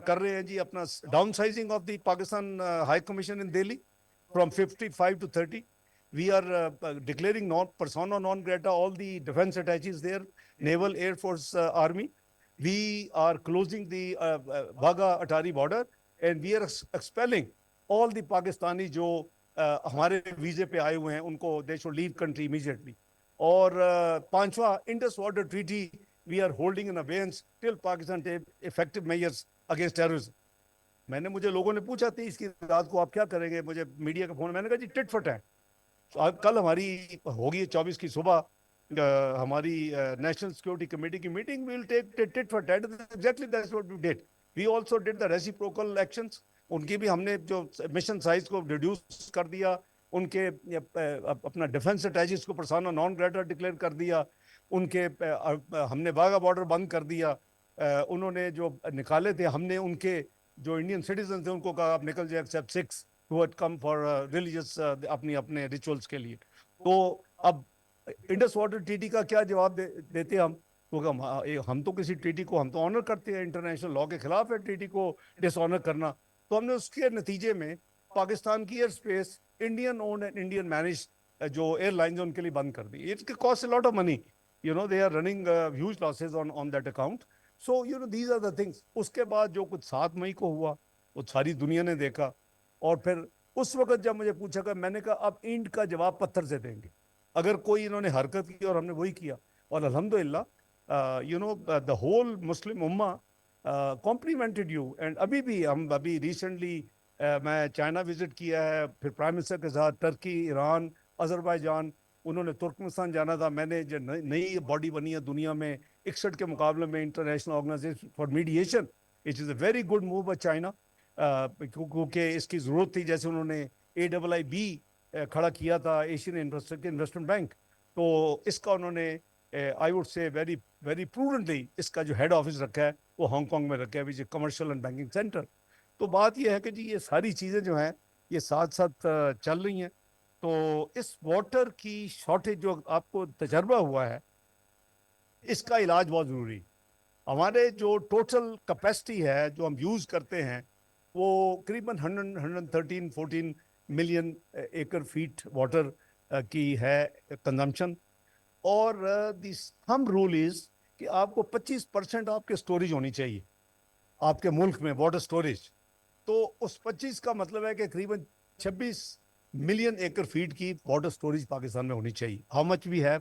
کر رہے ہیں جی اپنا down sizing of the Pakistan high commission in Delhi from 55 to 30. We are declaring persona non grata all the defense attaches there, naval, air force, army. We are closing the Wagah-Atari border, and we are expelling all the Pakistani جو ہمارے ویزے پہ آئے ہوئے ہیں ان کو they should leave country immediately. اور 5واں Indus water treaty we are holding in abeyance till Pakistan take effective measures against terrorism. مجھے لوگوں نے پوچھا تھی اس کی رات کو آپ کیا کریں گے, مجھے میڈیا کا فون, میں نے کہا جی ٹٹ فٹ ہے. کل ہماری ہوگی 24 کی صبح ہماری نیشنل سیکورٹی کمیٹی کی meeting, we will take tit for tat. Exactly that's what we did. We also did the reciprocal actions. ان کی بھی ہم نے جو مشن سائز کو ریڈیوس کر دیا, ان کے اپنا ڈیفنس اٹیچز کو پرسونا نان گریٹا ڈکلیئر کر دیا, ان کے ہم نے واگا بارڈر بند کر دیا. انہوں نے جو نکالے تھے, ہم نے ان کے جو انڈین سٹیزن تھے ان کو کہا آپ نکل جائے accept 6 who had come for religious اپنے ریچولز کے لیے. تو اب انڈس واٹر ٹریٹی کا کیا جواب دیتے ہم, کیونکہ ہم تو کسی ٹریٹی کو ہم تو آنر کرتے ہیں, انٹرنیشنل لاء کے خلاف ہے ٹریٹی کو ڈس آنر کرنا. تو ہم نے اس کے نتیجے میں پاکستان کی airspace Indian owned and Indian manage جو ایئر لائنز ان کے لیے بند کر دی. It cost a lot of money, they are running huge losses on that account. So these are the things. اس کے بعد جو کچھ 7 مئی کو ہوا وہ ساری دنیا نے دیکھا, اور پھر اس وقت جب مجھے پوچھا کہ میں نے کہا اب اینڈ کا جواب پتھر سے دیں گے اگر کوئی انہوں نے حرکت کی, اور ہم نے وہی کیا. اور الحمدللہ the whole Muslim Ummah complimented you. and ابھی ریسنٹلی میں چائنا وزٹ کیا ہے, پھر پرائم منسٹر کے ساتھ ٹرکی, ایران, آذربائیجان, انہوں نے ترکمستان جانا تھا. میں نے جو نئی باڈی بنی ہے دنیا میں 61 کے مقابلے میں, International Organization for Mediation, it is a very good move by China, کیونکہ اس کی ضرورت تھی. جیسے انہوں نے AIIB کھڑا کیا تھا, ایشین انفراسٹرکچر انویسٹمنٹ بینک, تو اس کا انہوں نے I would say very very prudently اس کا جو ہیڈ آفس رکھا ہے وہ ہانگ کانگ میں رکھا ہے, وچ از کمرشل اینڈ بینکنگ سینٹر. تو بات یہ ہے کہ جی یہ ساری چیزیں جو ہیں یہ ساتھ ساتھ چل رہی ہیں. تو اس واٹر کی شارٹیج جو آپ کو تجربہ ہوا ہے, اس کا علاج بہت ضروری. ہمارے جو ٹوٹل کیپیسٹی ہے جو ہم یوز کرتے ہیں وہ قریباً 113-114 ملین ایکر فیٹ واٹر کی ہے کنزمپشن. اور دی تھمب رول از کہ آپ کو 25% آپ کے اسٹوریج ہونی چاہیے آپ کے ملک میں, واٹر اسٹوریج. تو اس 25 کا مطلب ہے کہ قریباً 26 ملین ایکر فیٹ کی واٹر اسٹوریج پاکستان میں ہونی چاہیے. How much we have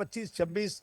25-26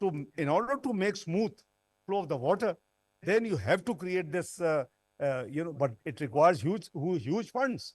to in order to make smooth flow of the water, then you have to create this but it requires huge funds.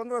15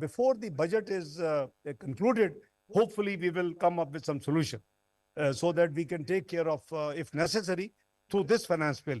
before the budget is concluded, hopefully we will come up with some solution so that we can take care of if necessary through this finance bill,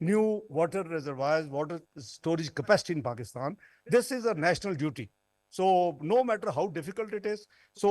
new water reservoirs, water storage capacity in Pakistan. This is a national duty. So no matter how difficult it is, so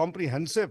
comprehensive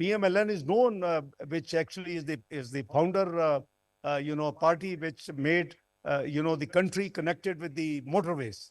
PMLN is known, which actually is the founder party which made the country connected with the motorways.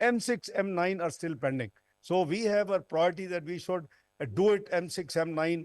M6 M9 are still pending, so we have a priority that we should do it। M6 M9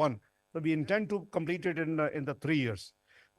1, so we intend to complete it in the 3 years.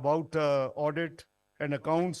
about audit and accounts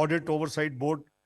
audit oversight board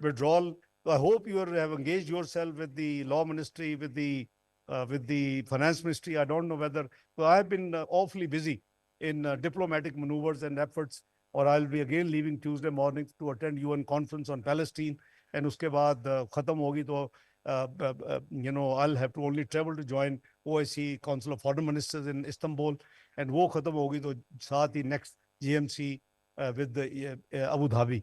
withdrawal. So I hope you have engaged yourself with the law ministry, with the finance ministry. I don't know whether, so I have been awfully busy in diplomatic maneuvers and efforts, or I'll be again leaving Tuesday morning to attend UN conference on Palestine, and uske baad khatam hogi to I'll have to only travel to join OIC Council of Foreign Ministers in Istanbul, and wo khatam hogi to saath hi next GMC with the Abu Dhabi.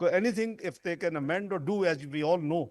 Anything if they can amend or do, as we all know,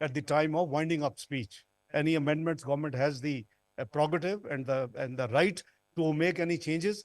at the time of winding up speech. Any amendments, government has the prerogative and the right to make any changes,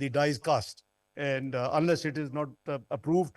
the die is cast, and unless it is not approved,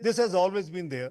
this has always been there,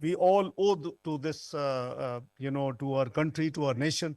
we all owe to this to our country, to our nation,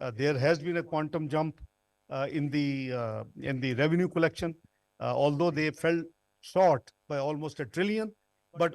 There has been a quantum jump in the revenue collection, although they fell short by almost $1 trillion, but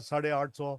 850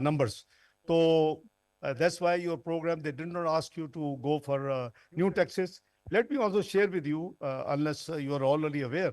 numbers. So that's why your program, they did not ask you to go for new taxes. Let me also share with you, unless you are already aware,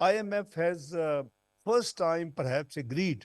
IMF has first time perhaps agreed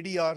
ADR,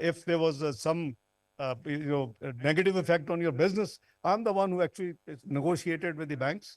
if there was some negative effect on your business, I'm the one who actually negotiated with the banks,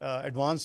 advance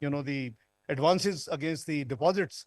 the advances against the deposits,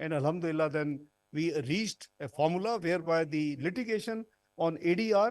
and alhamdulillah then we reached a formula whereby the litigation on ADR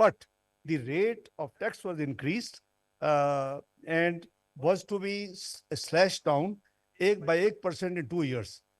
but the rate of tax was increased and was to be slashed down 1% in 2 years,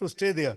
to stay there.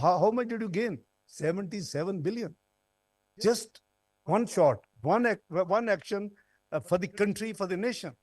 how much did you gain? 77 billion. Just one shot, one action for the country, for the nation.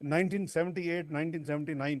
1978 1979.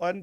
and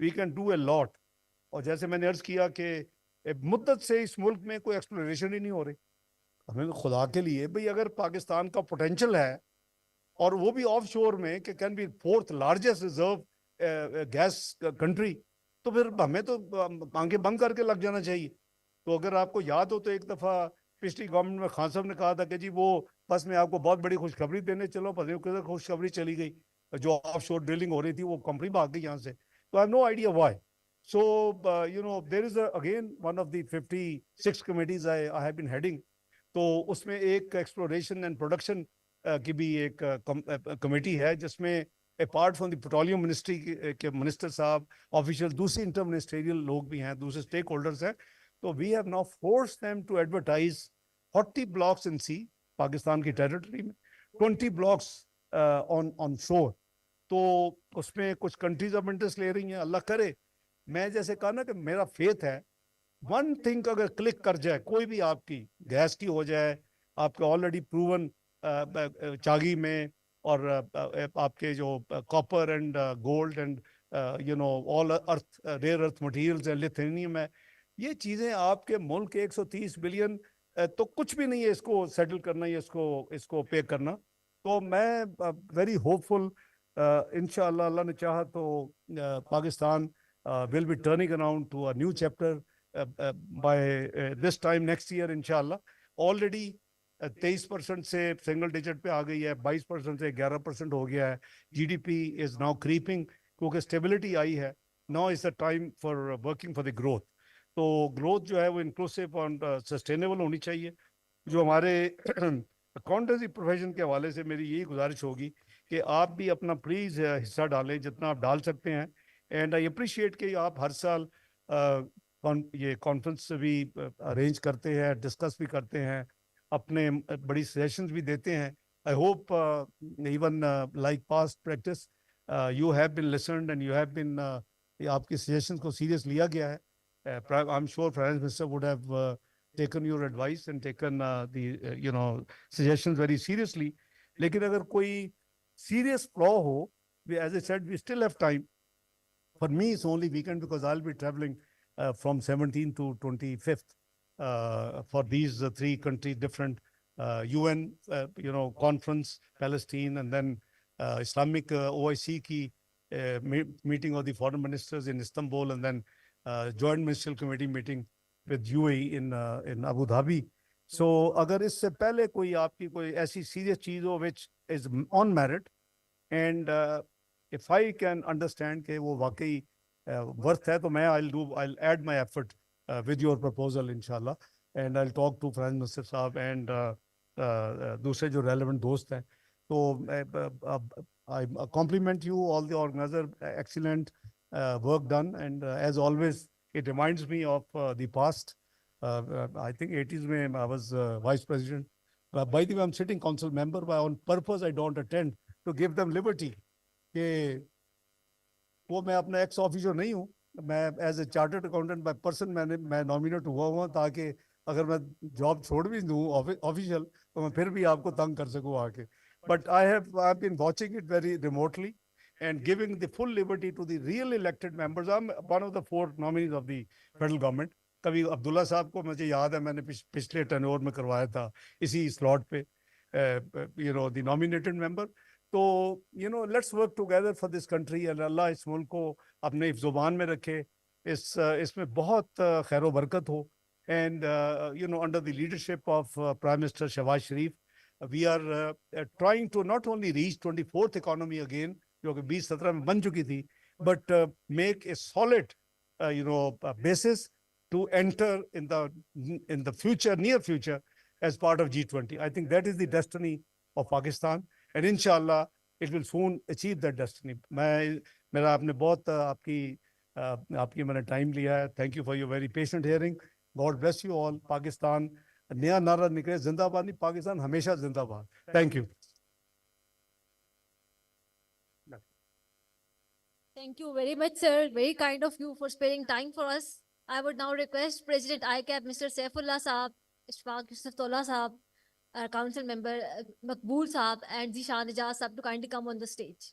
we can do a lot. اور جیسے میں نے عرض کیا کہ مدت سے اس ملک میں کوئی ایکسپلوریشن ہی نہیں ہو رہی. ہمیں خدا کے لیے بھئی اگر پاکستان کا پوٹینشل ہے اور وہ بھی آف شور میں کہ can be fourth largest reserve gas country, تو پھر ہمیں تو آنکھیں بند کر کے لگ جانا چاہیے. تو اگر آپ کو یاد ہو تو ایک دفعہ پچھلی گورنمنٹ میں خان صاحب نے کہا تھا کہ جی وہ بس میں آپ کو بہت بڑی خوشخبری دینے چلو, پتہ نہیں کدھر خوشخبری چلی گئی, جو آف شور ڈرلنگ ہو رہی تھی وہ کمپنی بھاگ گئی یہاں سے. تو I have no idea why. So, there is again one of the 56 committees I have been heading. تو اس میں ایک ایکسپلوریشن اینڈ پروڈکشن کی بھی ایک کمیٹی ہے جس میں apart from the petroleum ministry کے منسٹر صاحب, آفیشیل دوسرے انٹر منسٹریل لوگ بھی ہیں, دوسرے اسٹیک ہولڈرز ہیں. تو we have now force them to advertise 40 blocks in sea Pakistan کی ٹیریٹری میں, 20 blocks on shore. تو اس میں کچھ کنٹریز آف انٹرسٹ لے رہی ہیں. اللہ کرے, میں جیسے کہا نا کہ میرا فیتھ ہے, ون تھنگ اگر کلک کر جائے, کوئی بھی آپ کی گیس کی ہو جائے, آپ کے آلریڈی پروون چاگی میں, اور آپ کے جو copper and gold and all earth rare earth materials ہیں, لیتھینیم ہے, یہ چیزیں آپ کے ملک کے 130 بلین تو کچھ بھی نہیں ہے اس کو سیٹل کرنا یا اس کو پے کرنا. تو میں ویری ہوپ فل, انشاءاللہ اللہ نے چاہا تو Pakistan will be turning around to a new chapter by this time next year inshallah. Already 23% سے single digit پہ آ گئی ہے, 22% سے 11% ہو گیا ہے. GDP is now creeping کیونکہ stability آئی ہے. Now is the time for working for the growth. تو growth جو ہے وہ inclusive and sustainable ہونی چاہیے. جو ہمارے accountancy profession کے حوالے سے میری یہی گزارش ہوگی کہ آپ بھی اپنا پلیز حصہ ڈالیں جتنا آپ ڈال سکتے ہیں. اینڈ آئی اپریشیٹ کہ آپ ہر سال یہ کانفرنس بھی ارینج کرتے ہیں, ڈسکس بھی کرتے ہیں, اپنے بڑی سجیشنز بھی دیتے ہیں. I hope even like past practice you have been listened and you have been, آپ کی سجیشنز کو سیریس لیا گیا ہے. I am sure finance minister would have taken your advice and taken the suggestions very seriously. لیکن اگر کوئی serious flaw who, as I said, we still have time. For me, it's only weekend because I'll be traveling from 17th to 25th for these three countries, different UN, conference, Palestine, and then Islamic OIC ki meeting of the foreign ministers in Istanbul, and then joint ministerial committee meeting with UAE in Abu Dhabi. So, agar اس سے پہلے کوئی آپ کی کوئی ایسی serious چیز ہو which is on merit, and if I can understand کہ وہ واقعی worth ہے, تو میں I'll add my effort with your proposal inshallah, and I'll talk to Finance Minister صاحب and دوسرے جو relevant دوست ہیں. تو I compliment you, all the organizer, excellent work done, and as always it reminds me of the past. I think 80s mein I was vice president. By the way, I'm sitting council member, but on purpose I don't attend to give them liberty. کہ وہ میں اپنا x officer نہیں ہوں, میں as a chartered accountant by person میں nominate ہوا ہوں, تاکہ اگر میں جاب چھوڑ بھی دوں آفیشیل تو میں پھر بھی آپ کو تنگ کر سکوں آ کے. But I have been watching it very remotely and giving the full liberty to the real elected members. I'm one of the 4 nominees of the federal government. کبھی عبداللہ صاحب کو مجھے یاد ہے میں نے پچھلے ٹرن میں کروایا تھا اسی سلاٹ پہ, دی نامینیٹڈ ممبر. تو let's work together for this country, اور اللہ اس ملک کو اپنے زبان میں رکھے, اس میں بہت خیر و برکت ہو. And under the leadership of prime minister Shehbaz Sharif, we are trying to not only reach 24th economy again, جو کہ 2017 میں بن چکی تھی, but make a solid basis to enter in the future, near future, as part of G20. I think that is the destiny of Pakistan, and inshallah it will soon achieve that destiny. میرا آپ نے بہت آپ کی میں نے time لیا ہے. Thank you for your very patient hearing. God bless you all. Pakistan نیا نعرہ نکلے, زندہ باد نہیں, پاکستان ہمیشہ زندہ باد. Thank you. Thank you very much, sir. Very kind of you for sparing time for us. I would now request President ICAP, Mr. Saifullah Saab, Ishfaq Yusufullah Saab, our council member Maqbool Saab, and Zishan Ijaz Saab to kindly come on the stage.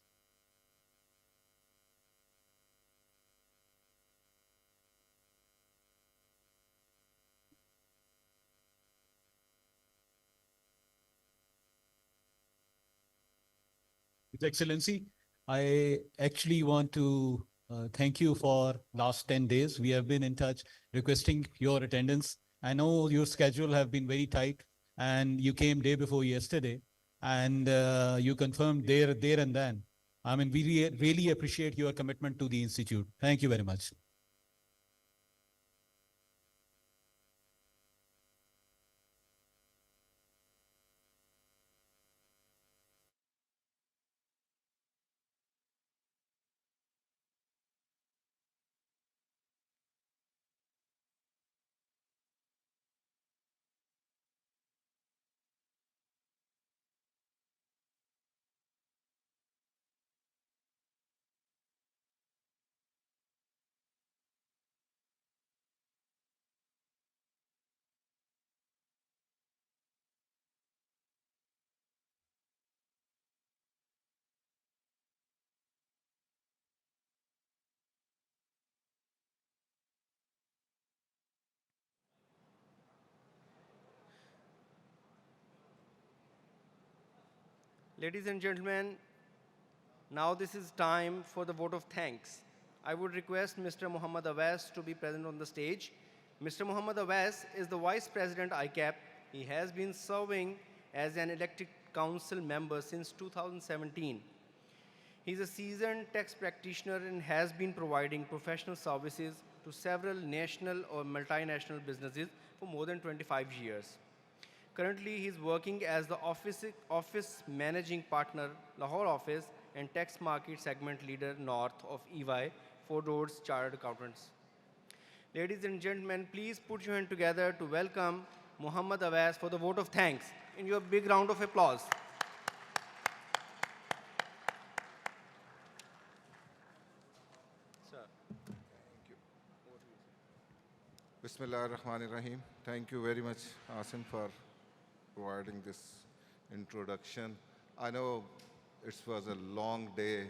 His Excellency, I actually want to thank you for last 10 days. We have been in touch requesting your attendance. I know your schedule have been very tight and you came day before yesterday and you confirmed there and then. I mean, we really appreciate your commitment to the Institute. Thank you very much. Ladies and gentlemen, now this is time for the vote of thanks. I would request Mr. Muhammad Awais to be present on the stage. Mr. Muhammad Awais is the Vice President ICAP. He has been serving as an elected council member since 2017. He is a seasoned tax practitioner and has been providing professional services to several national or multinational businesses for more than 25 years. Currently, he is working as the office managing partner, Lahore office, and tax market segment leader north of EY, Ford Roads Chartered Accountants. Ladies and gentlemen, please put your hand together to welcome Muhammad Awais for the vote of thanks. In your big round of applause. Sir. Bismillah ar-Rahman ar-Rahim. Thank you very much, Asim, for providing this introduction. I know it was a long day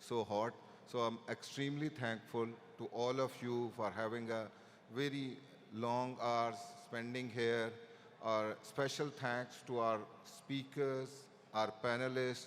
so hot. So I'm extremely thankful to all of you for having a very long hours spending here. Our special thanks to our speakers, our panelists,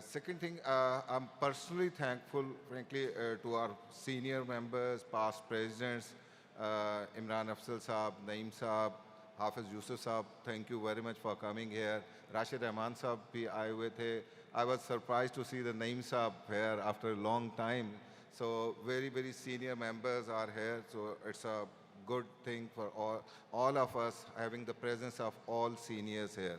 Second thing, I'm personally thankful, frankly, to our senior members, past presidents, Imran Afzal Saab, Naeem Saab, Hafiz Yusuf Saab, thank you very much for coming here. Rashid Rahman Saab bhi aaye hue the. I was surprised to see the Naeem Saab here after a long time. So very, very senior members are here. So it's a good thing for all of us having the presence of all seniors here.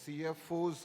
CFOs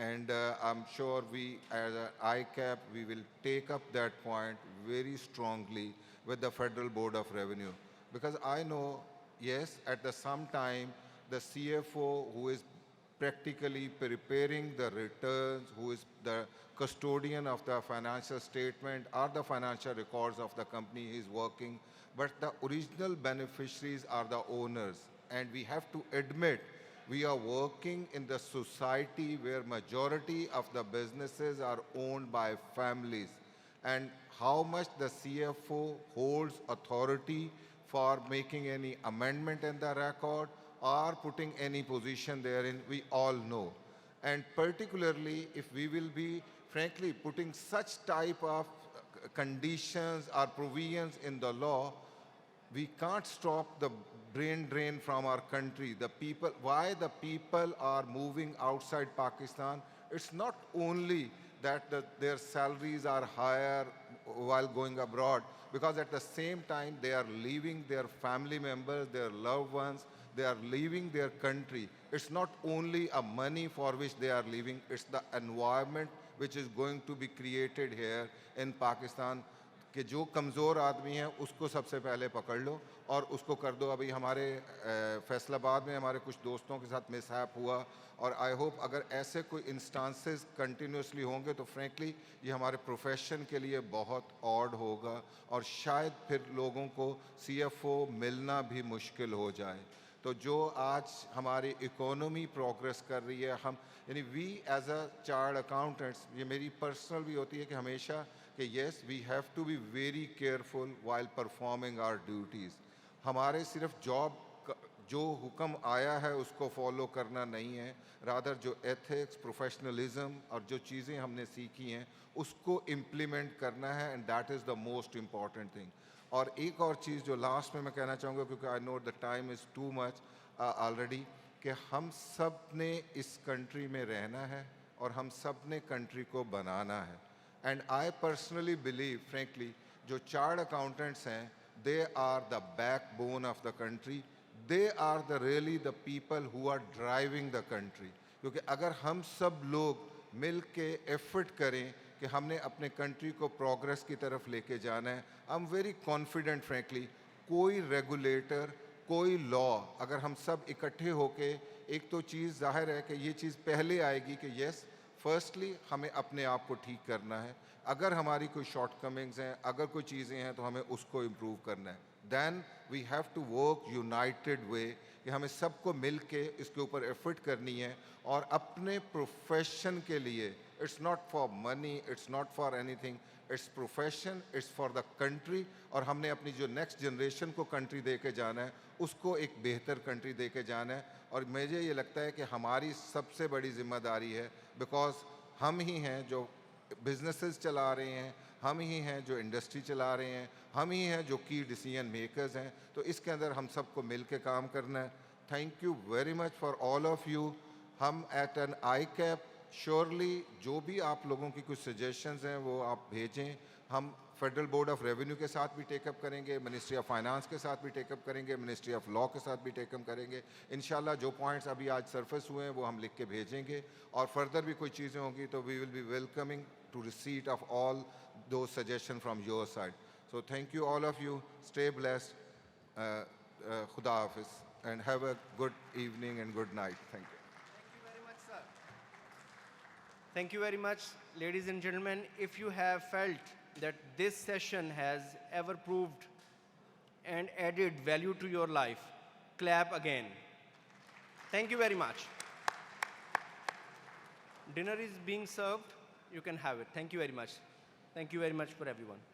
and I'm sure we as an ICAP we will take up that point very strongly with the Federal Board of Revenue, because I know, yes, at the some time the CFO who is practically preparing the returns, who is the custodian of the financial statement or the financial records of the company he is working, but the original beneficiaries are the owners, and we have to admit we are working in the society where majority of the businesses are owned by families, and how much the CFO holds authority for making any amendment in the record or putting any position therein, we all know. And particularly if we will be frankly putting such type of conditions or provisions in the law, we can't stop the brain drain from our country. The people, why the people are moving outside Pakistan, it's not only that their salaries are higher while going abroad, because at the same time they are leaving their family members, their loved ones, they are leaving their country. It's not only a money for which they are leaving, it's the environment which is going to be created here in Pakistan. کہ جو کمزور آدمی ہیں اس کو سب سے پہلے پکڑ لو اور اس کو کر دو. ابھی ہمارے فیصل آباد میں ہمارے کچھ دوستوں کے ساتھ مس ہیپ ہوا, اور آئی ہوپ اگر ایسے کوئی انسٹانسز کنٹینیوسلی ہوں گے تو فرینکلی یہ ہمارے پروفیشن کے لیے بہت آڈ ہوگا, اور شاید پھر لوگوں کو سی ایف او ملنا بھی مشکل ہو جائے. تو جو آج ہماری اکانومی پروگریس کر رہی ہے, ہم یعنی we as a chartered accountants, یہ میری پرسنل بھی ہوتی ہے کہ ہمیشہ کہ yes we have to be very careful while performing our duties. ہمارے صرف جاب جو حکم آیا ہے اس کو فالو کرنا نہیں ہے, رادر جو ایتھکس, پروفیشنلزم اور جو چیزیں ہم نے سیکھی ہیں اس کو امپلیمنٹ کرنا ہے, and that is the most important thing. اور ایک اور چیز جو لاسٹ میں کہنا چاہوں گا, کیونکہ I know the time is too much already, کہ ہم سب نے اس کنٹری میں رہنا ہے اور ہم سب نے کنٹری کو بنانا ہے. And I personally believe frankly جو چارٹرڈ اکاؤنٹنٹس ہیں they are the backbone of the country, they are the really the people who are driving the country. کیونکہ اگر ہم سب لوگ مل کے ایفرٹ کریں کہ ہم نے اپنے کنٹری کو پروگریس کی طرف لے کے جانا ہے, I am very confident frankly کوئی ریگولیٹر, کوئی لا, اگر ہم سب اکٹھے ہو کے, ایک تو چیز ظاہر ہے کہ یہ چیز پہلے آئے گی کہ یس فرسٹلی ہمیں اپنے آپ کو ٹھیک کرنا ہے, اگر ہماری کوئی شارٹ کمنگز ہیں, اگر کوئی چیزیں ہیں تو ہمیں اس کو امپروو کرنا ہے. Then we have to work united way, کہ ہمیں سب کو مل کے اس کے اوپر ایفرٹ کرنی ہے, اور اپنے پروفیشن کے لیے, it's not for money, it's not for anything, it's profession, it's for the country. اور ہم نے اپنی جو نیکسٹ جنریشن کو کنٹری دے کے جانا ہے اس کو ایک بہتر کنٹری دے کے جانا ہے. اور مجھے یہ لگتا ہے کہ ہماری سب سے بڑی ذمہ داری ہے, بیکاز ہم ہی ہیں جو بزنسز چلا رہے ہیں, ہم ہی ہیں جو انڈسٹری چلا رہے ہیں, ہم ہی ہیں جو کی ڈیسیژن میکرز ہیں. تو اس کے اندر ہم سب کو مل کے کام کرنا ہے. Thank you very much for all of you. ہم at N I keep surely جو بھی آپ لوگوں کی کچھ سجیشنز ہیں وہ آپ بھیجیں, ہم فیڈرل بورڈ آف ریونیو کے ساتھ بھی ٹیک اپ کریں گے, منسٹری آف فائنانس کے ساتھ بھی ٹیک اپ کریں گے, منسٹری آف لا کے ساتھ بھی ٹیک اپ کریں گے. انشاءاللہ جو پوائنٹس ابھی آج سرفیس ہوئے ہیں وہ ہم لکھ کے بھیجیں گے, اور فردر بھی کوئی چیزیں ہوں گی تو we will be welcoming to receipt of all those suggestion from your side. So thank you all of you, stay blessed, خدا حافظ, and have a good evening and good night. Thank you. Thank you very much, ladies and gentlemen. If you have felt that this session has ever proved and added value to your life, clap again. Thank you very much. Dinner is being served. You can have it. Thank you very much. Thank you very much for everyone.